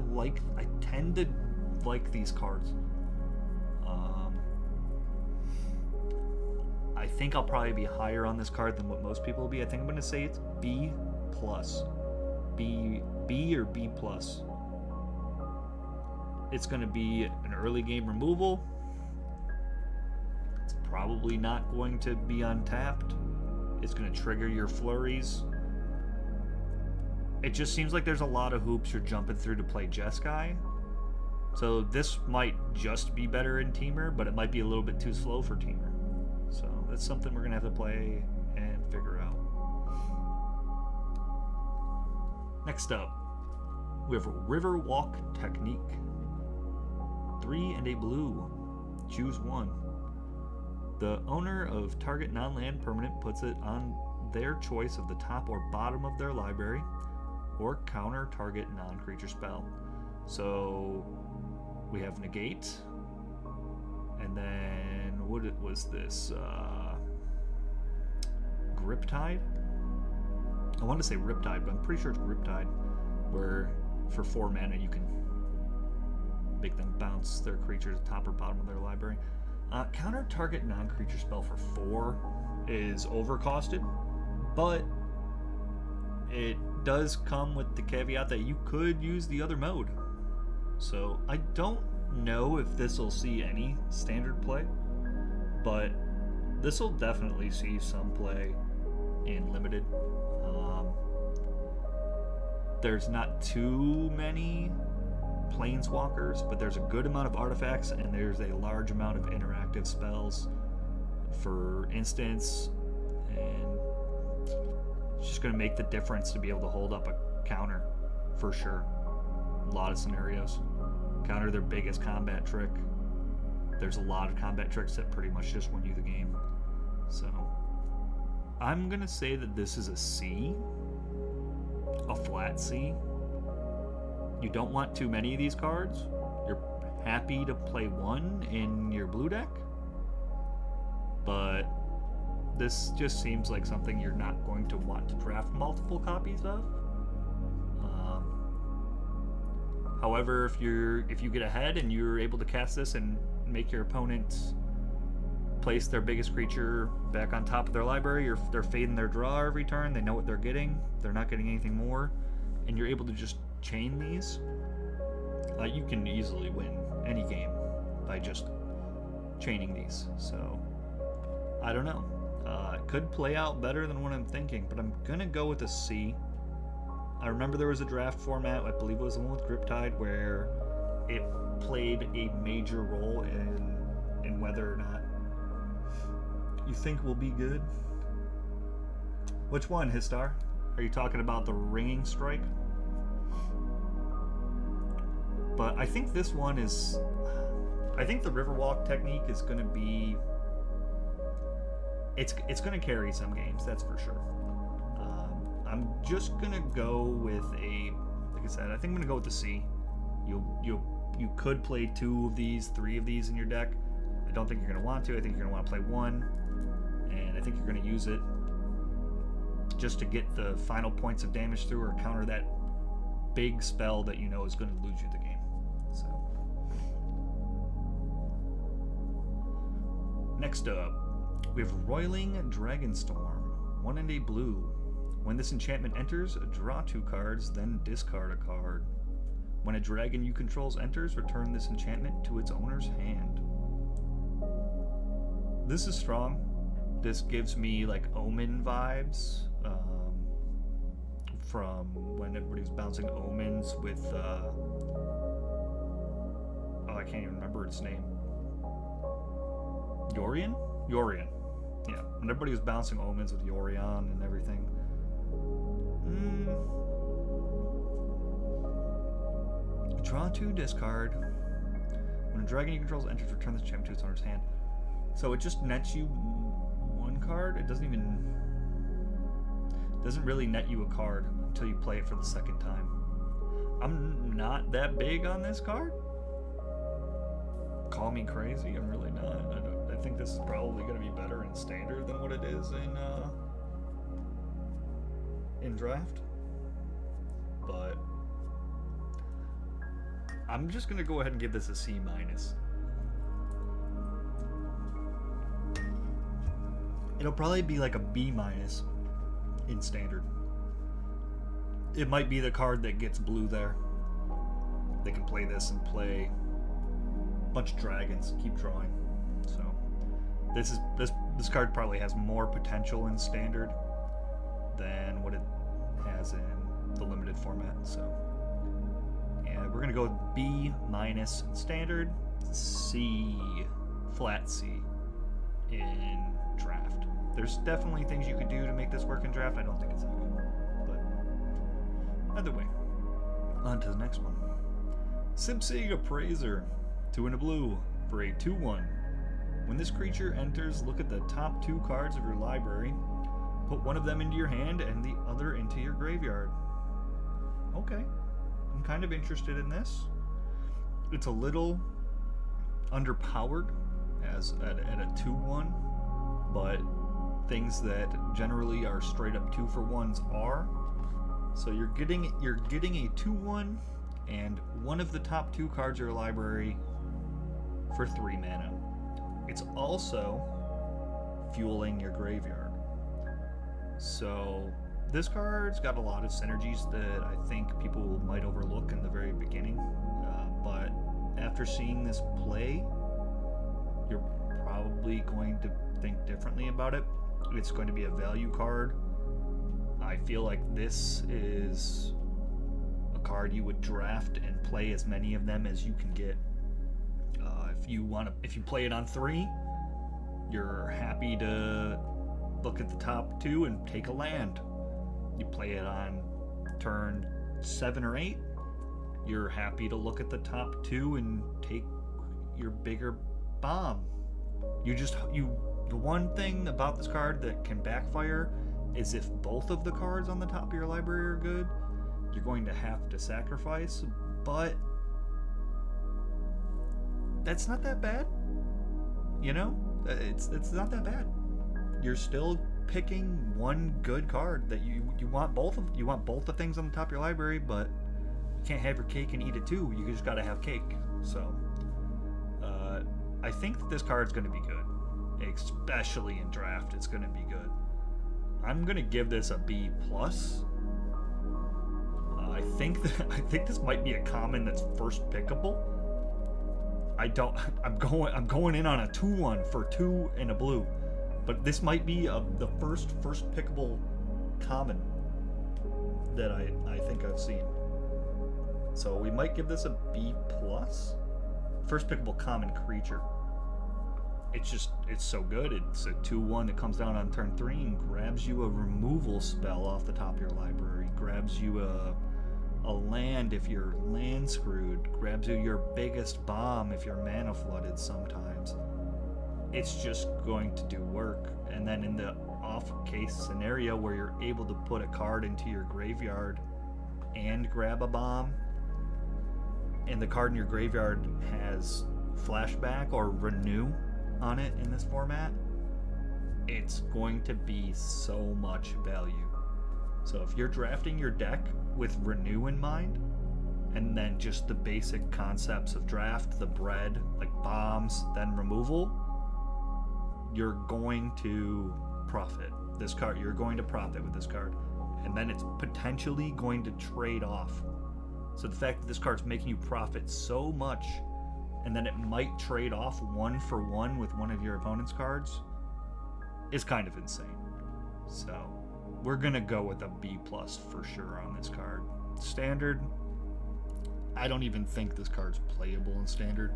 tend to like these cards. I think I'll probably be higher on this card than what most people will be. I think I'm going to say it's B+. B or B+. it's going to be an early game removal. It's probably not going to be untapped. It's going to trigger your flurries. It just seems like there's a lot of hoops you're jumping through to play Jeskai. So this might just be better in Teamer, but it might be a little bit too slow for Teamer. So that's something we're going to have to play and figure out. Next up, we have Riverwalk Technique. 3 and a blue. Choose one. The owner of target non-land permanent puts it on their choice of the top or bottom of their library, or counter target non-creature spell. So we have negate, and then what was this? Griptide? I wanted to say Riptide, but I'm pretty sure it's Griptide, where for 4 mana you can make them bounce their creatures top or bottom of their library. Counter target non-creature spell for 4 is overcosted, but it does come with the caveat that you could use the other mode. So I don't know if this will see any standard play, but this will definitely see some play in limited. There's not too many planeswalkers, but there's a good amount of artifacts, and there's a large amount of interactive spells. For instance, and it's just going to make the difference to be able to hold up a counter for sure. A lot of scenarios. Counter their biggest combat trick. There's a lot of combat tricks that pretty much just win you the game. So I'm going to say that this is a C. A flat C. You don't want too many of these cards. You're happy to play one in your blue deck. But this just seems like something you're not going to want to draft multiple copies of. However, if you get ahead and you're able to cast this and make your opponent place their biggest creature back on top of their library, or they're fading their draw every turn, they know what they're getting, they're not getting anything more, and you're able to just chain these, you can easily win any game by just chaining these. So I don't know. It could play out better than what I'm thinking, but I'm gonna go with a C. I remember there was a draft format, I believe it was the one with Griptide, where it played a major role in whether or not you think will be good. Which one, Histar? Are you talking about the Ringing Strike? But I think this one is... I think the Riverwalk technique is going to be... It's going to carry some games, that's for sure. I'm just going to go with a... Like I said, I think I'm going to go with the C. You could play 2 of these, 3 of these in your deck. I don't think you're going to want to. I think you're going to want to play 1. And I think you're going to use it just to get the final points of damage through, or counter that big spell that you know is going to lose you the game. So next up, we have Roiling Dragonstorm. 1 and a blue. When this enchantment enters, draw 2 cards, then discard a card. When a dragon you control enters, return this enchantment to its owner's hand. This is strong. This gives me like Omen vibes from when everybody was bouncing Omens with I can't even remember its name. Yorion? Yorion. Yeah, when everybody was bouncing Omens with Yorion and everything. Draw 2, discard. When a dragon you control enters, return this enchantment to its owner's hand. So it just nets you 1 card. It doesn't really net you a card until you play it for the 2nd time. I'm not that big on this card. Call me crazy. I'm really not. I think this is probably going to be better in standard than what it is in draft. But I'm just going to go ahead and give this a C-. It'll probably be like a B- in standard. It might be the card that gets blue there. they can play this and play a bunch of dragons, keep drawing. So this card probably has more potential in standard than what it has in the limited format. So yeah, we're gonna go with B- in standard, C, flat C in draft. There's definitely things you could do to make this work in draft. I don't think it's that good, but either way. On to the next one. Simpsig Appraiser, 2 and a blue for a 2/1. When this creature enters, look at the top 2 cards of your library. Put one of them into your hand and the other into your graveyard. Okay, I'm kind of interested in this. It's a little underpowered as at a 2/1, but things that generally are straight up 2-for-1s are. So you're getting a 2/1 and one of the top 2 cards of your library for 3 mana. It's also fueling your graveyard. So this card's got a lot of synergies that I think people might overlook in the very beginning, but after seeing this play, you're probably going to think differently about it. It's going to be a value card. I feel like this is a card you would draft and play as many of them as you can get. If you play it on 3, you're happy to look at the top 2 and take a land. You play it on turn 7 or 8, you're happy to look at the top 2 and take your bigger bomb. The one thing about this card that can backfire is if both of the cards on the top of your library are good, you're going to have to sacrifice, but that's not that bad. You know? It's not that bad. You're still picking one good card that you want both the things on the top of your library, but you can't have your cake and eat it too. You just gotta have cake. So I think that this card's gonna be good. Especially in draft, it's gonna be good. I'm gonna give this a B+. I think this might be a common that's first pickable. I'm going in on a 2/1 for 2 and a blue, but this might be the first pickable common that I think I've seen. So we might give this a B+. First pickable common creature. It's so good. It's a 2/1 that comes down on turn 3 and grabs you a removal spell off the top of your library. Grabs you a land if you're land screwed. Grabs you your biggest bomb if you're mana flooded sometimes. It's just going to do work. And then in the off case scenario where you're able to put a card into your graveyard and grab a bomb, and the card in your graveyard has flashback or renew on it in this format, it's going to be so much value. So if you're drafting your deck with renew in mind, and then just the basic concepts of draft, the bread, like bombs, then removal, you're going to profit. This card, you're going to profit with this card. And then it's potentially going to trade off. So the fact that this card's making you profit so much, and then it might trade off 1-for-1 with one of your opponent's cards, is kind of insane. So we're gonna go with a B+ for sure on this card. Standard, I don't even think this card's playable in standard,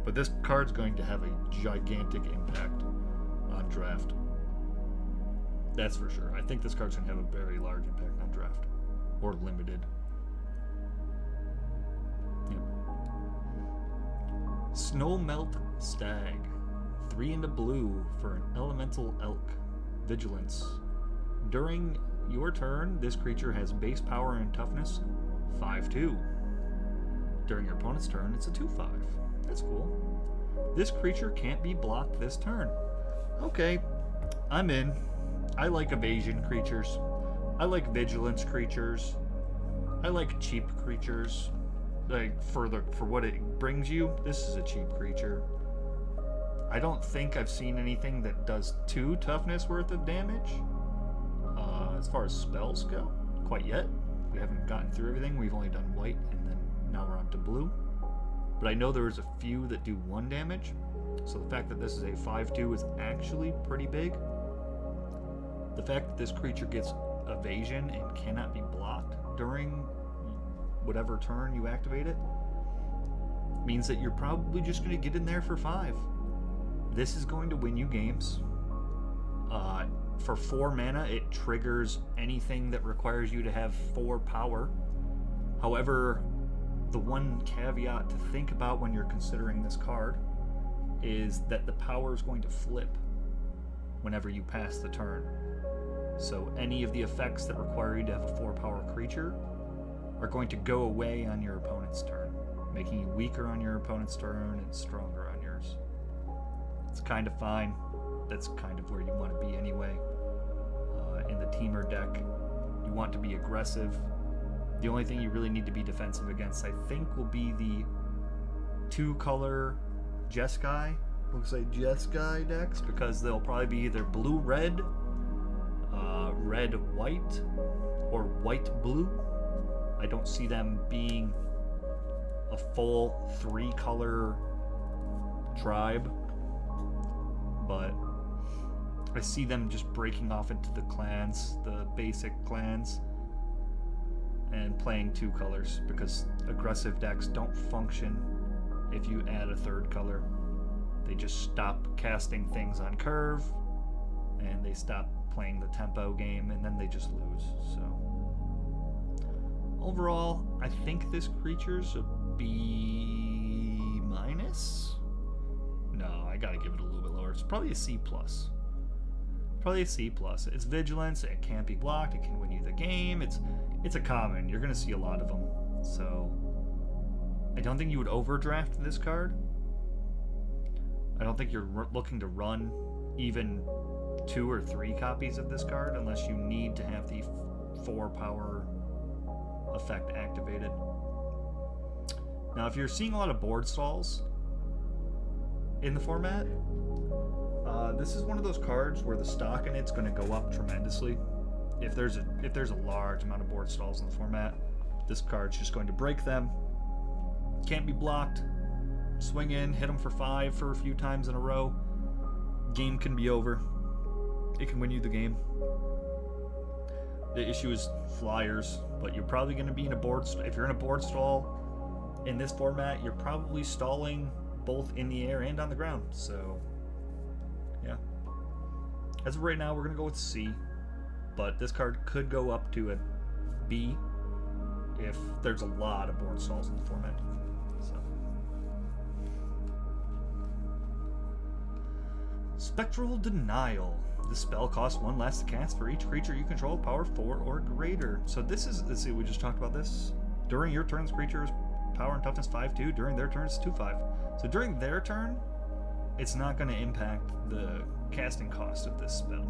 but this card's going to have a gigantic impact on draft. That's for sure. I think this card's gonna have a very large impact on draft, or limited. Yep. Snowmelt Stag, 3 and a blue for an elemental elk. Vigilance. During your turn, this creature has base power and toughness 5/2. During your opponent's turn, it's a 2/5. That's cool. This creature can't be blocked this turn. Okay, I'm in. I like evasion creatures. I like vigilance creatures. I like cheap creatures. Like for what it brings you, this is a cheap creature. I don't think I've seen anything that does 2 toughness worth of damage. As far as spells go, quite yet. We haven't gotten through everything. We've only done white and then Now we're on to blue. But I know there's a few that do 1 damage. So the fact that this is a 5/2 is actually pretty big. The fact that this creature gets evasion and cannot be blocked during whatever turn you activate it means that you're probably just going to get in there for 5. This is going to win you games. For 4 mana, it triggers anything that requires you to have 4 power. However, the one caveat to think about when you're considering this card is that the power is going to flip whenever you pass the turn. So any of the effects that require you to have a 4 power creature are going to go away on your opponent's turn, making you weaker on your opponent's turn and stronger on yours. It's kind of fine. That's kind of where you want to be anyway. In the teamer deck, you want to be aggressive. The only thing you really need to be defensive against, I think, will be the 2-color Jeskai. Looks like Jeskai decks, because they'll probably be either blue-red, red-white, or white-blue. I don't see them being a full 3-color tribe, but I see them just breaking off into the clans, the basic clans, and playing 2 colors, because aggressive decks don't function if you add a 3rd color. They just stop casting things on curve, and they stop playing the tempo game, and then they just lose. So overall, I think this creature's a B-. No, I gotta give it a little bit lower. It's probably a C+. Probably a C+. It's vigilance, it can't be blocked, it can win you the game. It's a common. You're going to see a lot of them. So I don't think you would overdraft this card. I don't think you're looking to run even 2 or 3 copies of this card unless you need to have the 4 power effect activated. Now, if you're seeing a lot of board stalls in the format, this is one of those cards where the stock in it's going to go up tremendously. If there's a large amount of board stalls in the format, this card's just going to break them. Can't be blocked. Swing in, hit them for 5 for a few times in a row. Game can be over. It can win you the game. The issue is flyers, but you're probably going to be in a board. If you're in a board stall in this format, you're probably stalling both in the air and on the ground. So, yeah. As of right now, we're going to go with C. But this card could go up to a B if there's a lot of board stalls in the format. So. Spectral Denial. This spell costs 1 less to cast for each creature you control, power 4 or greater. So this is, let's see, we just talked about this. During your turn, creatures power and toughness 5/2. During their turn, it's 2/5. So during their turn, it's not going to impact the casting cost of this spell.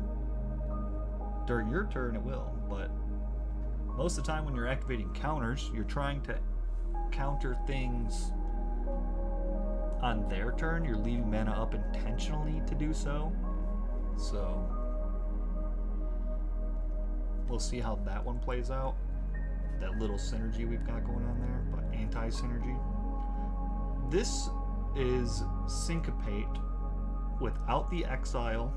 During your turn, it will, but most of the time when you're activating counters, you're trying to counter things on their turn. You're leaving mana up intentionally to do so. So we'll see how that one plays out. That little synergy we've got going on there, but anti-synergy. This is Syncopate without the exile,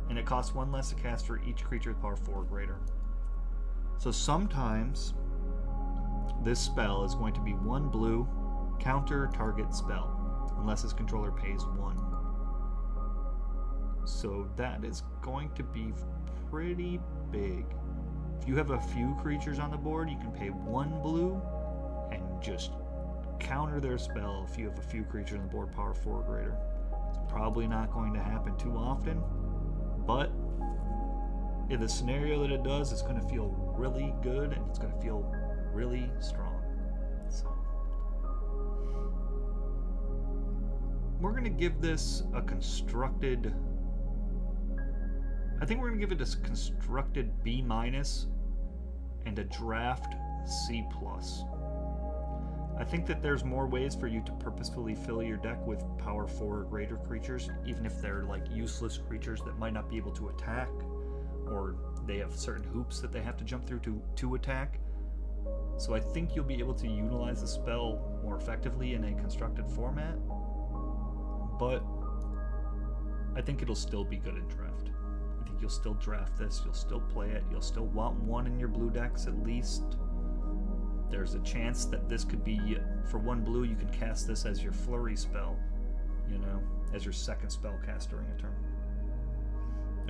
and it costs 1 less to cast for each creature with power 4 or greater. So sometimes this spell is going to be 1 blue, counter target spell, unless its controller pays 1. So that is going to be pretty big. If you have a few creatures on the board, you can pay 1 blue and just counter their spell if you have a few creatures on the board power 4 or greater. It's probably not going to happen too often, but in the scenario that it does, it's going to feel really good and it's going to feel really strong. So we're going to give this a constructed, I think we're going to give it a constructed B- and a draft C+. I think that there's more ways for you to purposefully fill your deck with power 4 or greater creatures, even if they're like useless creatures that might not be able to attack, or they have certain hoops that they have to jump through to attack. So I think you'll be able to utilize the spell more effectively in a constructed format, but I think it'll still be good in draft. I think you'll still draft this, you'll still play it, you'll still want one in your blue decks at least. There's a chance that this could be, for 1 blue, you can cast this as your flurry spell, you know, as your second spell cast during a turn.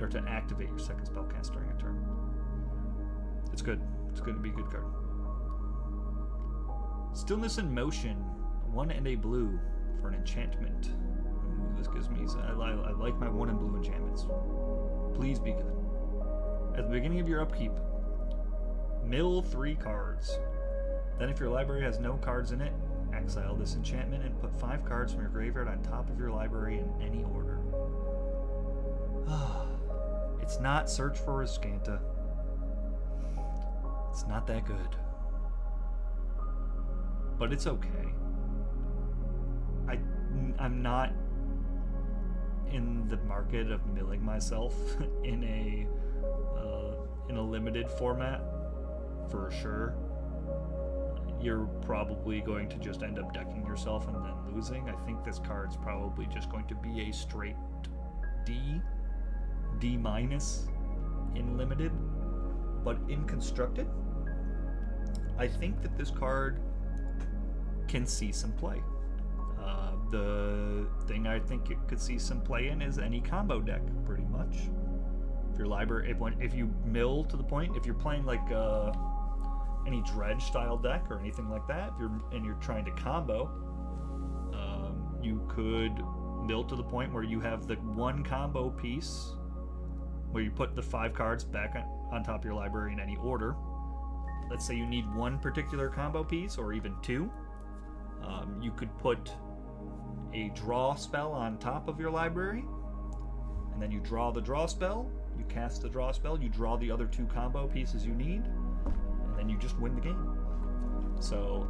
Or to activate your second spell cast during a turn. It's good. It's going to be a good card. Stillness in Motion, 1 and a blue for an enchantment. Ooh, this gives me... I like my 1 and blue enchantments. Please be good. At the beginning of your upkeep, mill 3 cards. Then if your library has no cards in it, exile this enchantment and put 5 cards from your graveyard on top of your library in any order. It's not Search for Riscanta. It's not that good. But it's okay. I'm not in the market of milling myself in a limited format, for sure. You're probably going to just end up decking yourself and then losing. I think this card's probably just going to be a straight D minus in limited, but in constructed, I think that this card can see some play. The thing I think it could see some play in is any combo deck, pretty much. If your library, if you mill to the point, if you're playing like any dredge style deck or anything like that, if you're trying to combo, you could mill to the point where you have the 1 combo piece where you put the 5 cards back on top of your library in any order. Let's say you need 1 particular combo piece, or even 2. You could put a draw spell on top of your library, and then you draw the draw spell, you cast the draw spell, you draw the other 2 combo pieces you need, and then you just win the game. So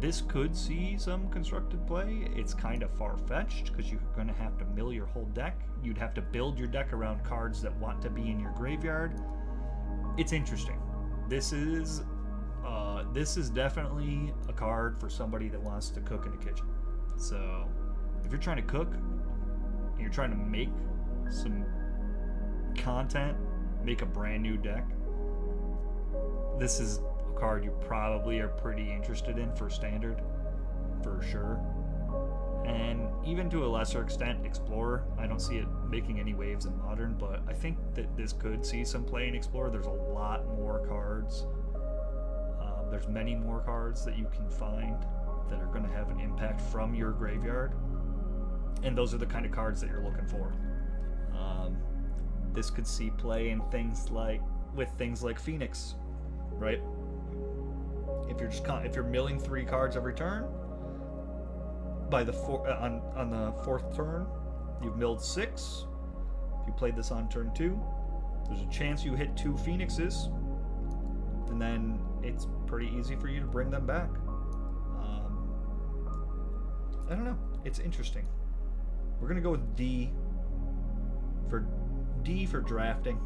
this could see some constructed play. It's kind of far-fetched because you're going to have to mill your whole deck. You'd have to build your deck around cards that want to be in your graveyard. It's interesting. This is definitely a card for somebody that wants to cook in the kitchen. So if you're trying to cook and you're trying to make some content, make a brand new deck, this is a card you probably are pretty interested in for standard, for sure. And even to a lesser extent, Explorer. I don't see it making any waves in Modern, but I think that this could see some play in Explorer. There's a lot more cards. There's many more cards that you can find that are going to have an impact from your graveyard. And those are the kind of cards that you're looking for. This could see play in things like Phoenix, right? If you're milling 3 cards every turn, by the on the 4th turn, you've milled 6. If you played this on turn 2, there's a chance you hit 2 Phoenixes, and then it's pretty easy for you to bring them back. I don't know. It's interesting. We're gonna go with D for drafting,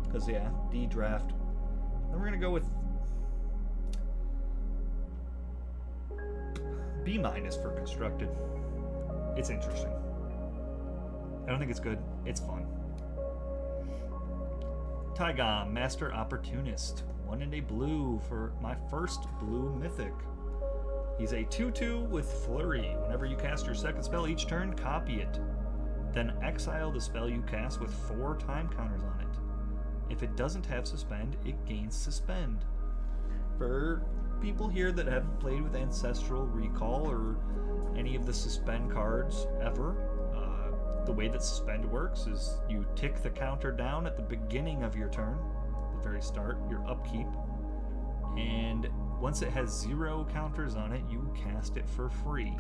because yeah, D draft. Then we're gonna go with B minus for constructed. It's interesting. I don't think it's good. It's fun. Taigon, Master Opportunist. 1 and a blue for my first blue mythic. He's a 2/2 with Flurry. Whenever you cast your second spell each turn, copy it. Then exile the spell you cast with 4 time counters on it. If it doesn't have Suspend, it gains Suspend. For people here that haven't played with Ancestral Recall or any of the Suspend cards ever, the way that Suspend works is you tick the counter down at the beginning of your turn, the very start, your upkeep, and once it has 0 counters on it, you cast it for free.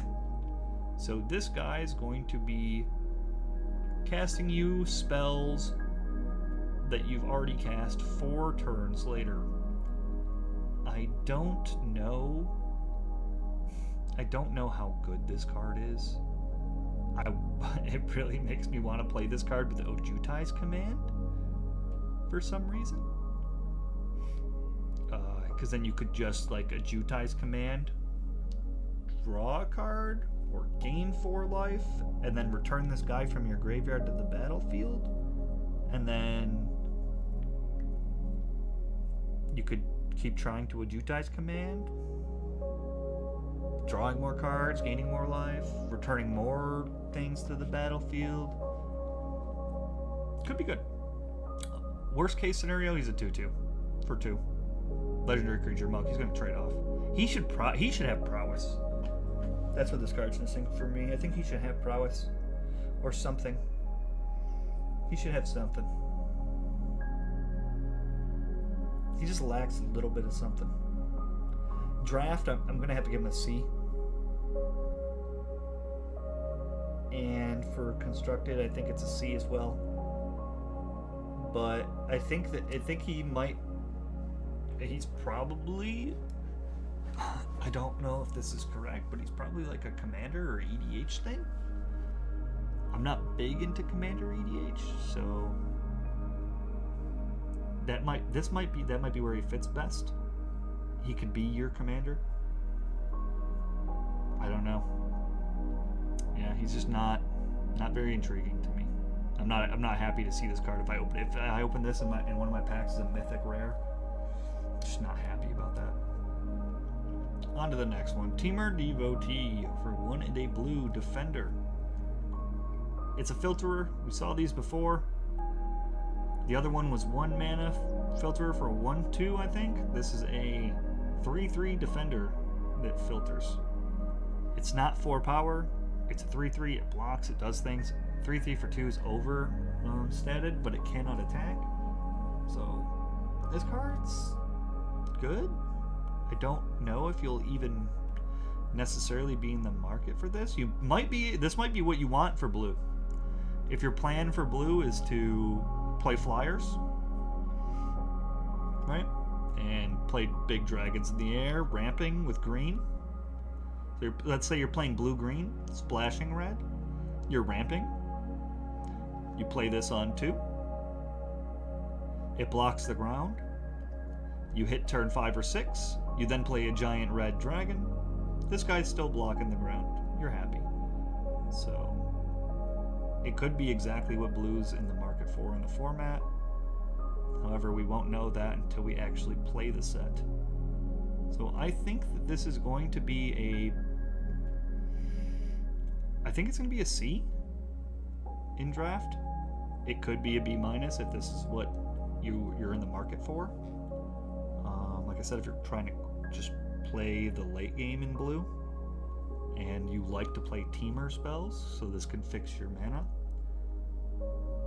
So this guy is going to be casting you spells that you've already cast 4 turns later. I don't know how good this card is. It really makes me want to play this card with Ojutai's Command for some reason. because then you could just like Ajutai's command, draw a card, or gain 4 life, and then return this guy from your graveyard to the battlefield, and then you could keep trying to Ajutai's command, drawing more cards, gaining more life, returning more things to the battlefield. Could be good. Worst case scenario, he's a 2/2 for 2. Legendary creature monk. He's going to trade off. He should have prowess. That's what this card's missing for me. I think he should have prowess or something. He should have something. He just lacks a little bit of something. Draft, I'm going to have to give him a C. And for constructed, I think it's a C as well. But I think he's probably, I don't know if this is correct, but he's probably like a commander or EDH thing. I'm not big into commander EDH, so that might be where he fits best. He could be your commander. I don't know. Yeah, he's just not very intriguing to me. I'm not happy to see this card if I open this in one of my packs as a mythic rare. Just not happy about that. On to the next one. Teamer Devotee for 1 and a blue defender. It's a filterer. We saw these before. The other one was 1 mana filterer for 1/2, I think. This is a 3/3 defender that filters. It's not 4 power. It's a 3/3. It blocks. It does things. 3/3 for 2 is over statted, but it cannot attack. So this card's good. I don't know if you'll even necessarily be in the market for this. You might be. This might be what you want for blue. If your plan for blue is to play flyers, right, and play big dragons in the air, ramping with green. So let's say you're playing blue-green, splashing red. You're ramping. You play this on 2. It blocks the ground. You hit turn 5 or 6. You then play a giant red dragon. This guy's still blocking the ground. You're happy. So it could be exactly what blue's in the market for in the format. However, we won't know that until we actually play the set. So I think that this is going to be I think it's going to be a C in draft. It could be a B- if this is what you're in the market for. Like I said, if you're trying to just play the late game in blue and you like to play teamer spells, so this can fix your mana.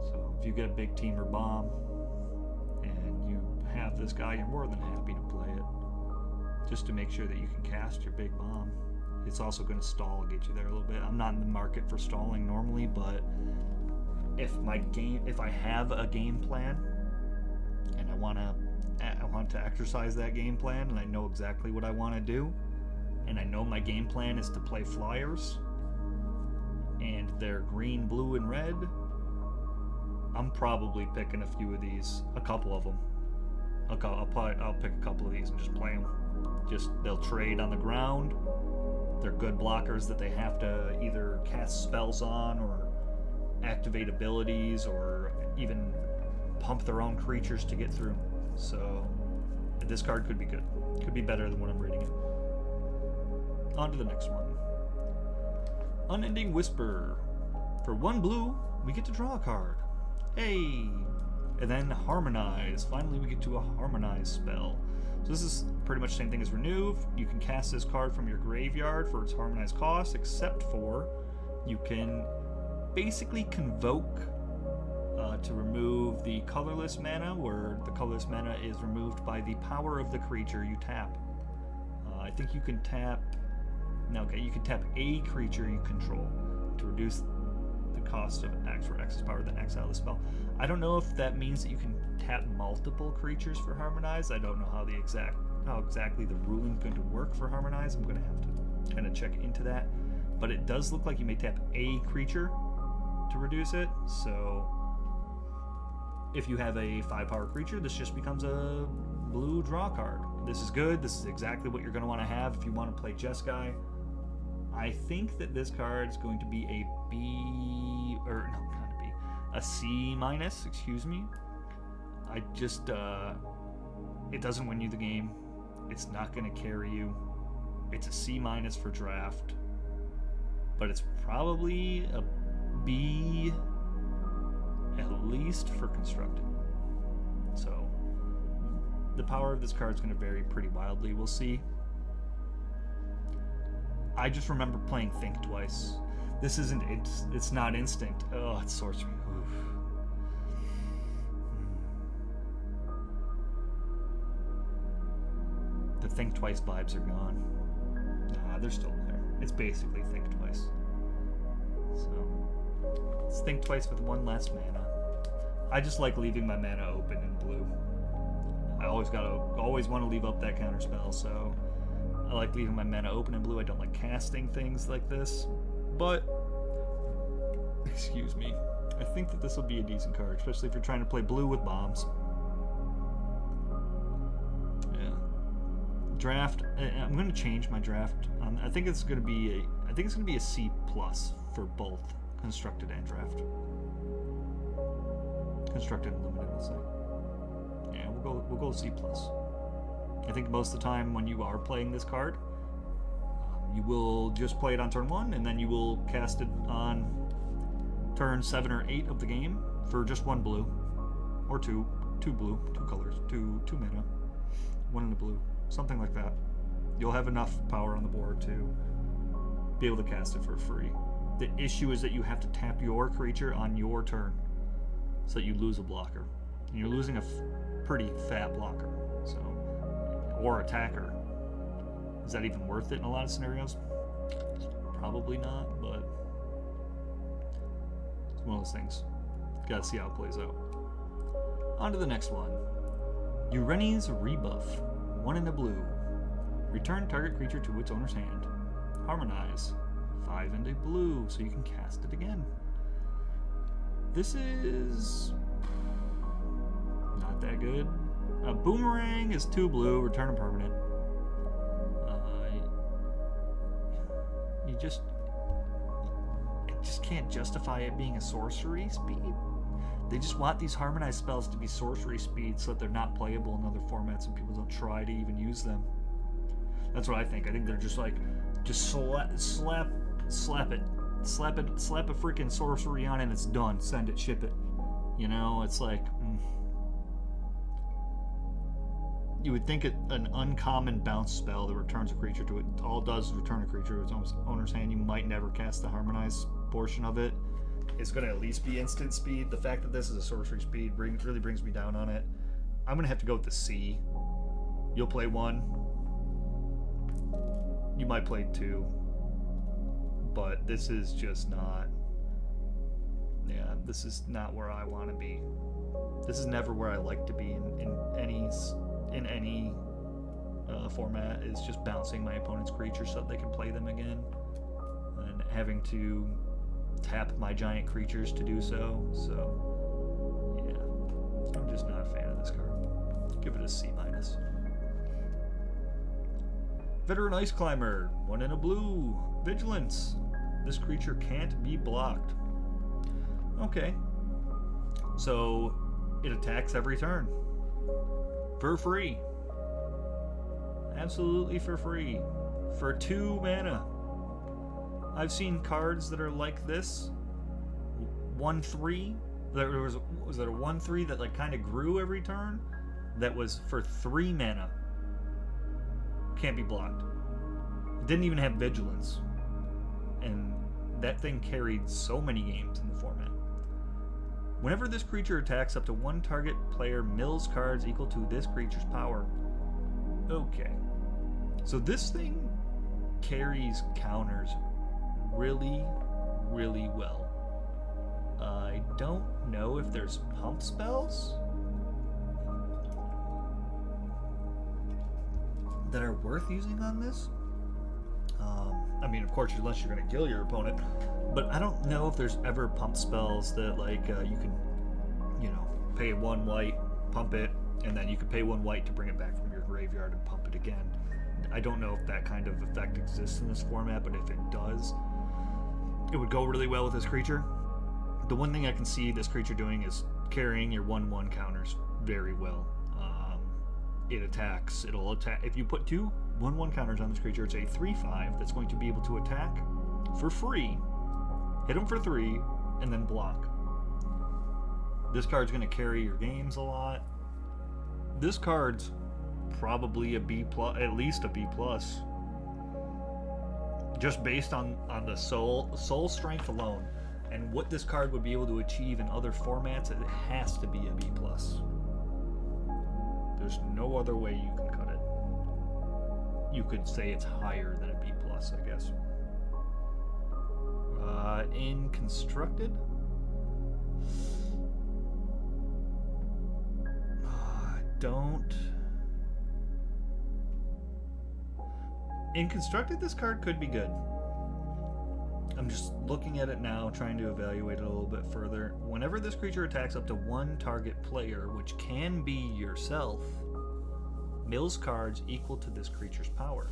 So if you get a big teamer bomb and you have this guy, you're more than happy to play it just to make sure that you can cast your big bomb. It's also going to stall and get you there a little bit. I'm not in the market for stalling normally, but if I have a game plan and I want to exercise that game plan, and I know exactly what I want to do, and I know my game plan is to play flyers and they're green, blue, and red, I'm probably picking a few of these, a couple of them. I'll pick a couple of these and just play them. They'll trade on the ground. They're good blockers that they have to either cast spells on or activate abilities or even pump their own creatures to get through. So this card could be good. Could be better than what I'm reading it. On to the next one. Unending Whisper. For 1 blue, we get to draw a card. Hey! And then Harmonize. Finally, we get to a Harmonize spell. So this is pretty much the same thing as Renew. You can cast this card from your graveyard for its Harmonize cost, except for you can basically convoke to remove the colorless mana, where the colorless mana is removed by the power of the creature you tap. I think you can tap... No, okay, you can tap a creature you control to reduce the cost of X for X's power, then exile the spell. I don't know if that means that you can tap multiple creatures for Harmonize. I don't know how exactly the ruling's going to work for Harmonize. I'm going to have to kind of check into that. But it does look like you may tap a creature to reduce it. So if you have a 5-power creature, this just becomes a blue draw card. This is good. This is exactly what you're going to want to have if you want to play Jeskai. I think that this card is going to be a B, or no, not a B, a C minus, excuse me. I just, it doesn't win you the game. It's not going to carry you. It's a C minus for draft, but it's probably a B at least for constructed. So the power of this card is going to vary pretty wildly. We'll see. I just remember playing Think twice. This isn't, it's not instinct. Oh, it's sorcery. Oof. The Think Twice vibes are gone. Nah, they're still there. It's basically Think Twice. So, let's Think Twice with one less mana. I just like leaving my mana open in blue. I always want to leave up that counter spell, so I like leaving my mana open in blue. I don't like casting things like this, but excuse me, I think that this will be a decent card, especially if you're trying to play blue with bombs. Yeah. Draft. I'm going to change my draft. I think it's going to be a C plus for both constructed and draft. Constructed and limited, we'll say. Yeah, we'll go C plus. I think most of the time when you are playing this card, you will just play it on turn 1, and then you will cast it on turn 7 or 8 of the game for just 1 blue, or 2 blue, 2 colors, 2 mana, 1 in the blue, something like that. You'll have enough power on the board to be able to cast it for free. The issue is that you have to tap your creature on your turn, so that you lose a blocker. And you're losing a pretty fat blocker, so. Or attacker. Is that even worth it in a lot of scenarios? Probably not, but it's one of those things. Gotta see how it plays out. On to the next one. Ureni's Rebuff. 1 in the blue. Return target creature to its owner's hand. Harmonize. 5 into blue, so you can cast it again. This is not that good. A Boomerang is 2 blue, return a permanent. It just can't justify it being a sorcery speed. They just want these harmonized spells to be sorcery speed so that they're not playable in other formats and people don't try to even use them. That's what I think. I think they're just like, just slap it. Slap a freaking sorcery on it and it's done. Send it, ship it. You know, it's like, you would think an uncommon bounce spell that returns a creature to it, all it does is return a creature to its owner's hand. You might never cast the harmonized portion of it. It's going to at least be instant speed. The fact that this is a sorcery speed really brings me down on it. I'm going to have to go with the C. You'll play 1. You might play 2. But this is just not... Yeah, this is not where I want to be. This is never where I like to be in any format, is just bouncing my opponent's creatures so that they can play them again, and having to tap my giant creatures to do so. So yeah, I'm just not a fan of this card. Give it a C minus. Veteran Ice Climber, 1 in a blue. Vigilance. This creature can't be blocked. Okay, so it attacks every turn. For free. Absolutely for free. For 2 mana. I've seen cards that are like this. 1/3. There was that a 1/3 that like kind of grew every turn? That was for 3 mana. Can't be blocked. It didn't even have vigilance. And that thing carried so many games in the format. Whenever this creature attacks, up to 1 target player mills cards equal to this creature's power. Okay. So this thing carries counters really, really well. I don't know if there's pump spells that are worth using on this. I mean, of course, unless you're going to kill your opponent. But I don't know if there's ever pump spells that, like, you can, you know, pay 1 white, pump it, and then you could pay 1 white to bring it back from your graveyard and pump it again. I don't know if that kind of effect exists in this format, but if it does, it would go really well with this creature. The one thing I can see this creature doing is carrying your 1/1 counters very well. It attacks. It'll attack. If you put 2 1/1 counters on this creature, it's a 3/5 that's going to be able to attack for free, hit them for 3, and then block. This card's going to carry your games a lot. This card's probably a B+, at least a B+. Just based on the soul strength alone, and what this card would be able to achieve in other formats, it has to be a B+. There's no other way you can cut it. You could say it's higher than a B+, I guess. In Constructed, In Constructed, this card could be good. I'm just looking at it now, trying to evaluate it a little bit further. Whenever this creature attacks up to 1 target player, which can be yourself, mills cards equal to this creature's power.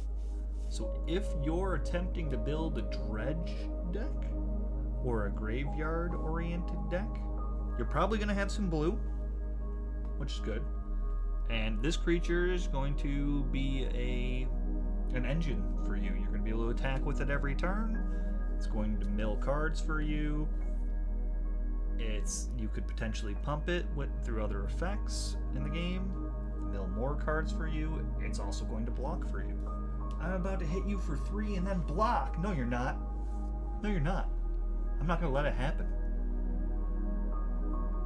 So if you're attempting to build a dredge deck or a graveyard-oriented deck, you're probably going to have some blue, which is good. And this creature is going to be an engine for you. You're going to be able to attack with it every turn. It's going to mill cards for you. You could potentially pump it through other effects in the game, mill more cards for you. It's also going to block for you. I'm about to hit you for 3 and then block. No, you're not. No, you're not. I'm not going to let it happen.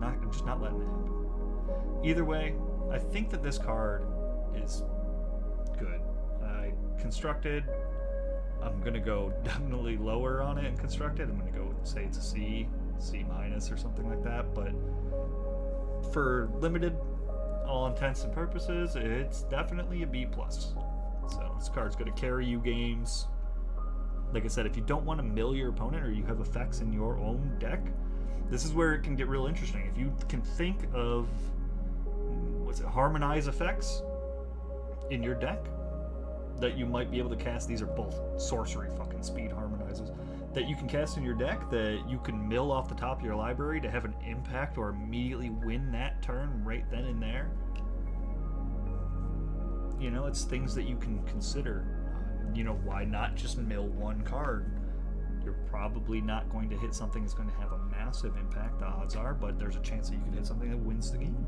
I'm just not letting it happen. Either way, I think that this card is good. Constructed, I'm going to go definitely lower on it in Constructed. I'm going to go say it's a C minus or something like that. But for limited, all intents and purposes, it's definitely a B+. So this card's going to carry you games. Like I said, if you don't want to mill your opponent or you have effects in your own deck, this is where it can get real interesting. If you can think of, harmonize effects in your deck that you might be able to cast. These are both sorcery fucking speed harmonizers that you can cast in your deck that you can mill off the top of your library to have an impact or immediately win that turn right then and there. You know, it's things that you can consider. Why not just mill 1 card? You're probably not going to hit something that's going to have a massive impact, the odds are, but there's a chance that you could hit something that wins the game.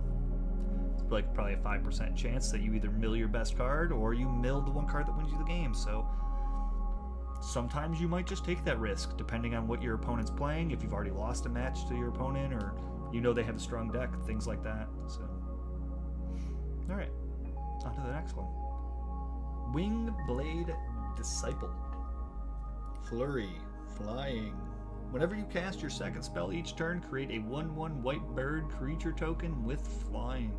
It's like probably a 5% chance that you either mill your best card or you mill the 1 card that wins you the game. So sometimes you might just take that risk depending on what your opponent's playing, if you've already lost a match to your opponent or they have a strong deck, things like that. So alright, on to the next one. Wingblade Disciple. Flurry. Flying. Whenever you cast your second spell each turn, create a 1/1 white bird creature token with flying.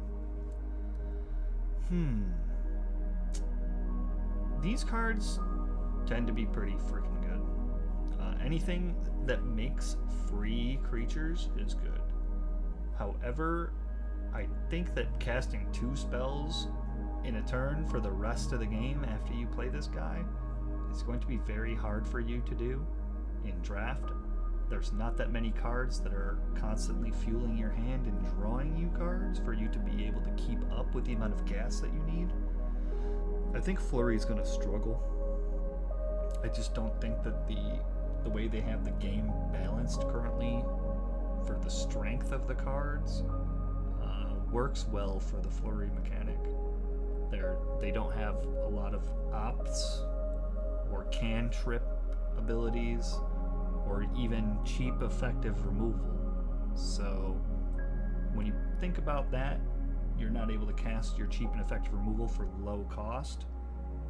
These cards tend to be pretty freaking good. Anything that makes free creatures is good. However, I think that casting 2 spells in a turn for the rest of the game after you play this guy is going to be very hard for you to do in draft. There's not that many cards that are constantly fueling your hand and drawing you cards for you to be able to keep up with the amount of gas that you need. I think Flurry is going to struggle. I just don't think that the way they have the game balanced currently for the strength of the cards works well for the Flurry mechanic. They don't have a lot of opts or cantrip abilities or even cheap effective removal. So when you think about that, you're not able to cast your cheap and effective removal for low cost,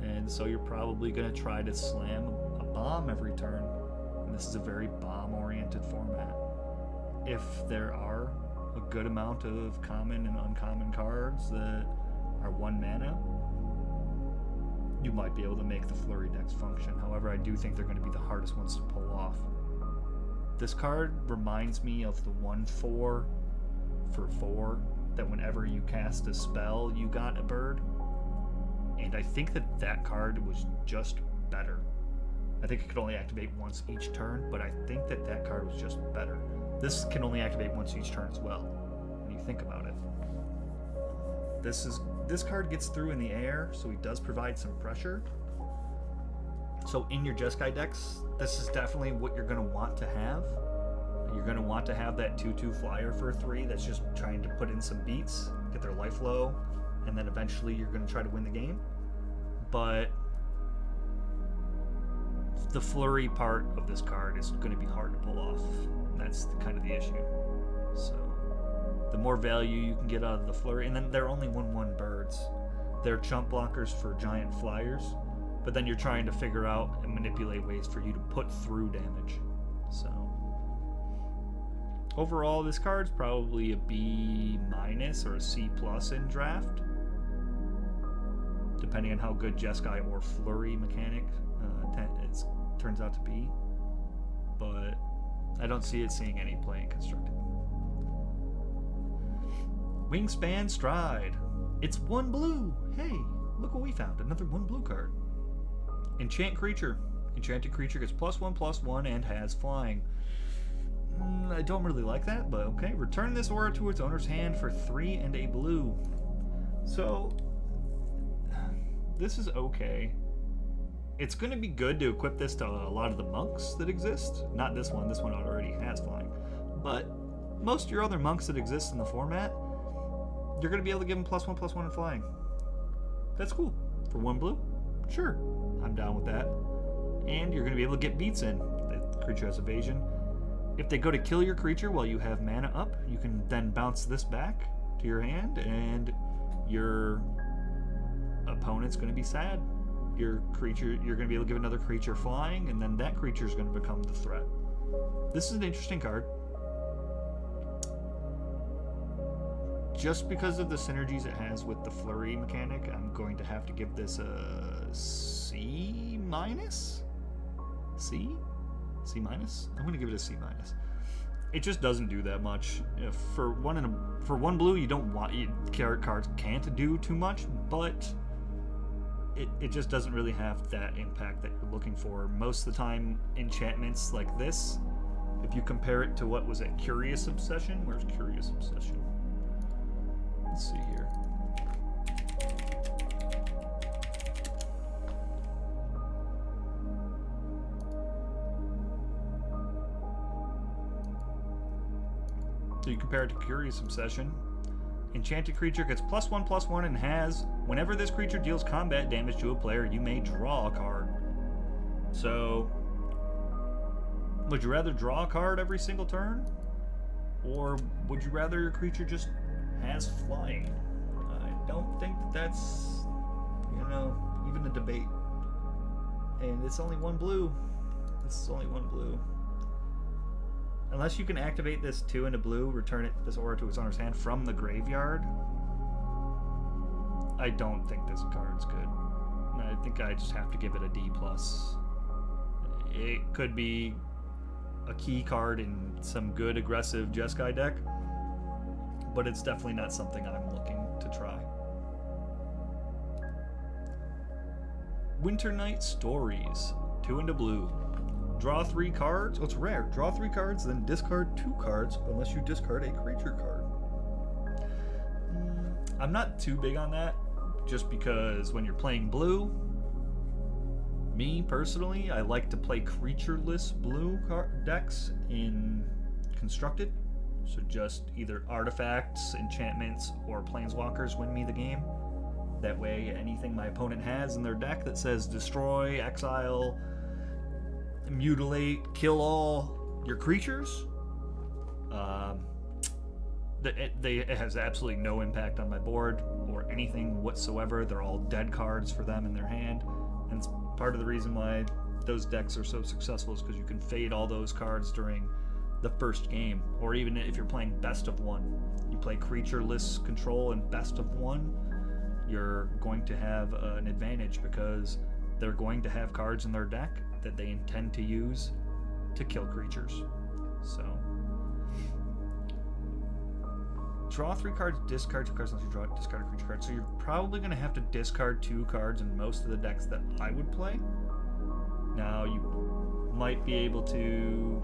and so you're probably going to try to slam a bomb every turn, and this is a very bomb oriented format. If there are a good amount of common and uncommon cards that are 1 mana, you might be able to make the Flurry decks function. However, I do think they're going to be the hardest ones to pull off. This card reminds me of the 1/4 for 4 that whenever you cast a spell, you got a bird. And I think that card was just better. I think it could only activate once each turn, but I think that card was just better. This can only activate once each turn as well, when you think about it. This card gets through in the air, so he does provide some pressure. So in your Jeskai decks, this is definitely what you're going to want to have. You're going to want to have that 2/2 flyer for a 3 that's just trying to put in some beats, get their life low, and then eventually you're going to try to win the game. But the flurry part of this card is going to be hard to pull off. And that's kind of the issue. So the more value you can get out of the flurry, and then they're only 1/1 birds. They're chump blockers for giant flyers, but then you're trying to figure out and manipulate ways for you to put through damage. So overall, this card's probably a B- or a C+ in draft, depending on how good Jeskai or flurry mechanic it turns out to be. But I don't see it seeing any play in Constructed. Wingspan Stride. It's 1 blue. Hey, look what we found. Another 1 blue card. Enchant creature. Enchanted creature gets +1/+1 and has flying. I don't really like that, but okay. Return this aura to its owner's hand for 3 and a blue. So this is okay. It's going to be good to equip this to a lot of the monks that exist. Not this one. This one already has flying. But most of your other monks that exist in the format, you're going to be able to give them +1/+1 and flying. That's cool. For 1 blue? Sure. I'm down with that. And you're going to be able to get beats in. The creature has evasion. If they go to kill your creature while you have mana up, you can then bounce this back to your hand, and your opponent's going to be sad. Your creature, you're going to be able to give another creature flying, and then that creature is going to become the threat. This is an interesting card. Just because of the synergies it has with the flurry mechanic, I'm going to have to give this a C-? C? C-? I'm going to give it a C-. It just doesn't do that much. For one blue, you don't want cards can't do too much, but it just doesn't really have that impact that you're looking for. Most of the time, enchantments like this, if you compare it to what was it, Curious Obsession? Where's Curious Obsession? Let's see here. So you compare it to Curious Obsession. Enchanted creature gets +1/+1 and has, whenever this creature deals combat damage to a player, you may draw a card. So, would you rather draw a card every single turn? Or would you rather your creature just has flying? I don't think that's, even a debate. And it's only 1 blue. This is only 1 blue. Unless you can activate this 2 and a blue, return this aura to its owner's hand from the graveyard, I don't think this card's good. I think I just have to give it a D+. It could be a key card in some good aggressive Jeskai deck, but it's definitely not something I'm looking to try. Winter Night Stories. 2 and a blue. Draw 3 cards. Oh, it's rare. Draw 3 cards, then discard 2 cards unless you discard a creature card. I'm not too big on that, just because when you're playing blue, me personally, I like to play creatureless blue decks in Constructed. So just either artifacts, enchantments, or planeswalkers win me the game. That way, anything my opponent has in their deck that says destroy, exile, mutilate, kill all your creatures, it has absolutely no impact on my board or anything whatsoever. They're all dead cards for them in their hand, and it's part of the reason why those decks are so successful, is because you can fade all those cards during the first game, or even if you're playing best of 1. You play creatureless control and best of 1, you're going to have an advantage because they're going to have cards in their deck that they intend to use to kill creatures. So draw 3 cards, discard 2 cards unless you draw discard a creature card. So you're probably going to have to discard 2 cards in most of the decks that I would play. Now, you might be able to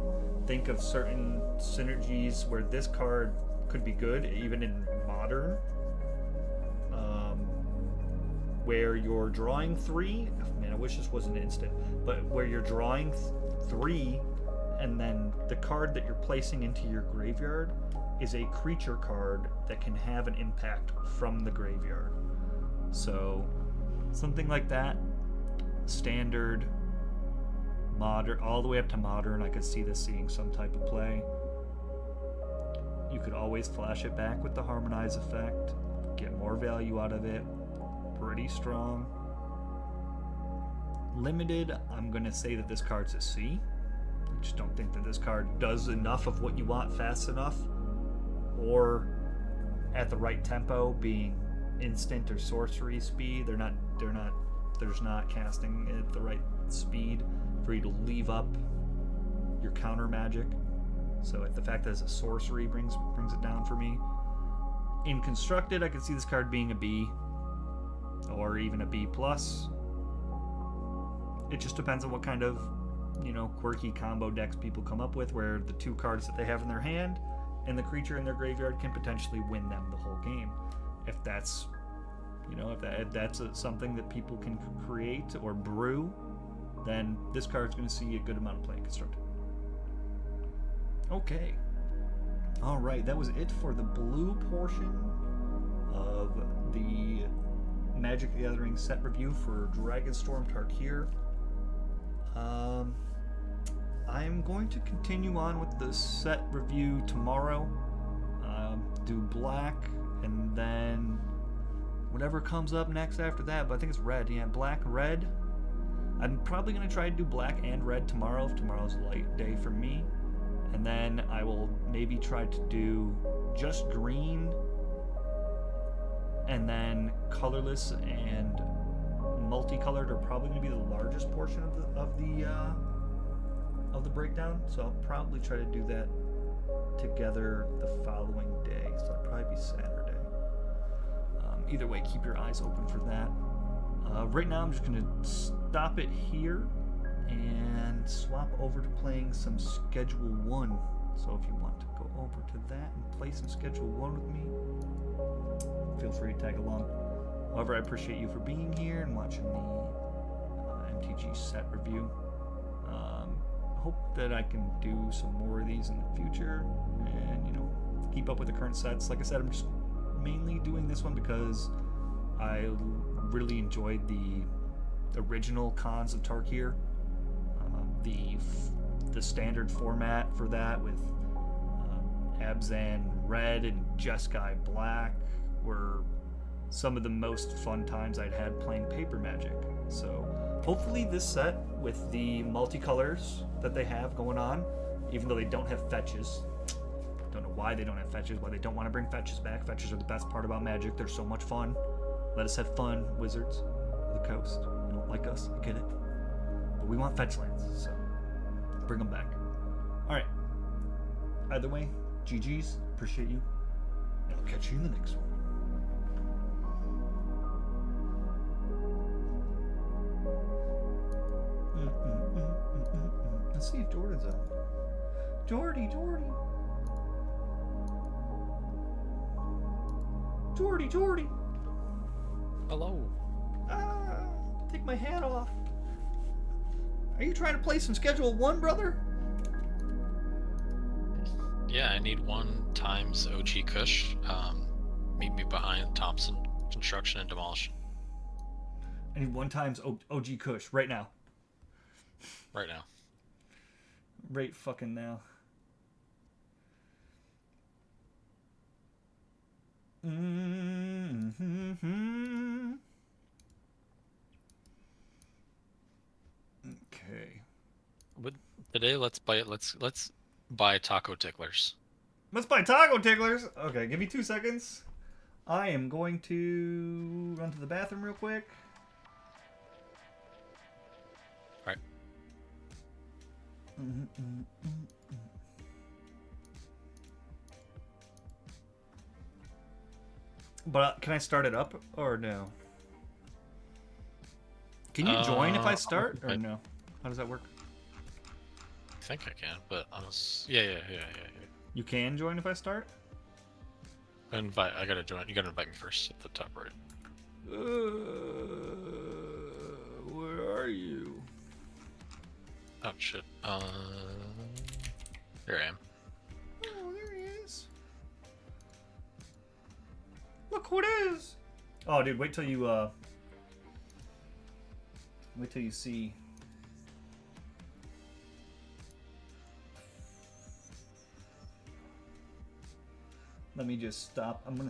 think of certain synergies where this card could be good, even in Modern, where you're drawing 3. Man, I wish this was an instant, but where you're drawing 3, and then the card that you're placing into your graveyard is a creature card that can have an impact from the graveyard. So something like that, standard, modern, all the way up to modern, I could see this seeing some type of play. You could always flash it back with the harmonize effect, get more value out of it. Pretty strong. Limited, I'm going to say that this card's a C. I just don't think that this card does enough of what you want fast enough, or at the right tempo, being instant or sorcery speed. They're not casting at the right speed for you to leave up your counter magic. So the fact that it's a sorcery brings it down for me. In constructed, I could see this card being a B, or even a B+. It just depends on what kind of, quirky combo decks people come up with, where the 2 cards that they have in their hand and the creature in their graveyard can potentially win them the whole game. If that's, if that's something that people can create or brew, then this card's going to see a good amount of play in constructed. Okay. All right, that was it for the blue portion of the Magic the Gathering set review for Dragonstorm Tarkir. I'm going to continue on with the set review tomorrow. Do black, and then whatever comes up next after that, but I think it's red. Yeah, black, red. I'm probably going to try to do black and red tomorrow, if tomorrow's a light day for me. And then I will maybe try to do just green, and then colorless and multicolored are probably going to be the largest portion of the breakdown. So I'll probably try to do that together the following day. So it'll probably be Saturday. Either way, keep your eyes open for that. Right now, I'm just going to stop it here and swap over to playing some Schedule 1. So if you want to go over to that and play some Schedule 1 with me, feel free to tag along. However, I appreciate you for being here and watching the MTG set review. Hope that I can do some more of these in the future and, keep up with the current sets. Like I said, I'm just mainly doing this one because I really enjoyed the original Cons of Tarkir. The standard format for that with Abzan red and Jeskai black were some of the most fun times I'd had playing paper Magic. So hopefully this set with the multicolors that they have going on, even though they don't have fetches, don't know why they don't have fetches, why they don't want to bring fetches back. Fetches are the best part about Magic. They're so much fun. Let us have fun, Wizards of the Coast. You don't like us, I get it. But we want fetch lands, so bring them back. Alright. Either way, GG's. Appreciate you. And I'll catch you in the next one. Let's see if Jordan's up. Jordy! Hello. Take my hat off. Are you trying to play some Schedule 1, brother? Yeah, I need 1 times OG Kush. Meet me behind Thompson Construction and Demolition. I need 1 times OG Kush right now. Right now. Right fucking now. Okay. But today, let's buy taco ticklers. Let's buy taco ticklers. Okay, give me 2 seconds. I am going to run to the bathroom real quick. All right. But can I start it up or no? Can you join if I start or no? How does that work? I think I can, but yeah. You can join if I start? Invite. I gotta join. You gotta invite me first at the top right. Where are you? Oh shit. Here I am. Oh, there he is. Look who it is. Oh, dude, wait till you see. Let me just stop. I'm gonna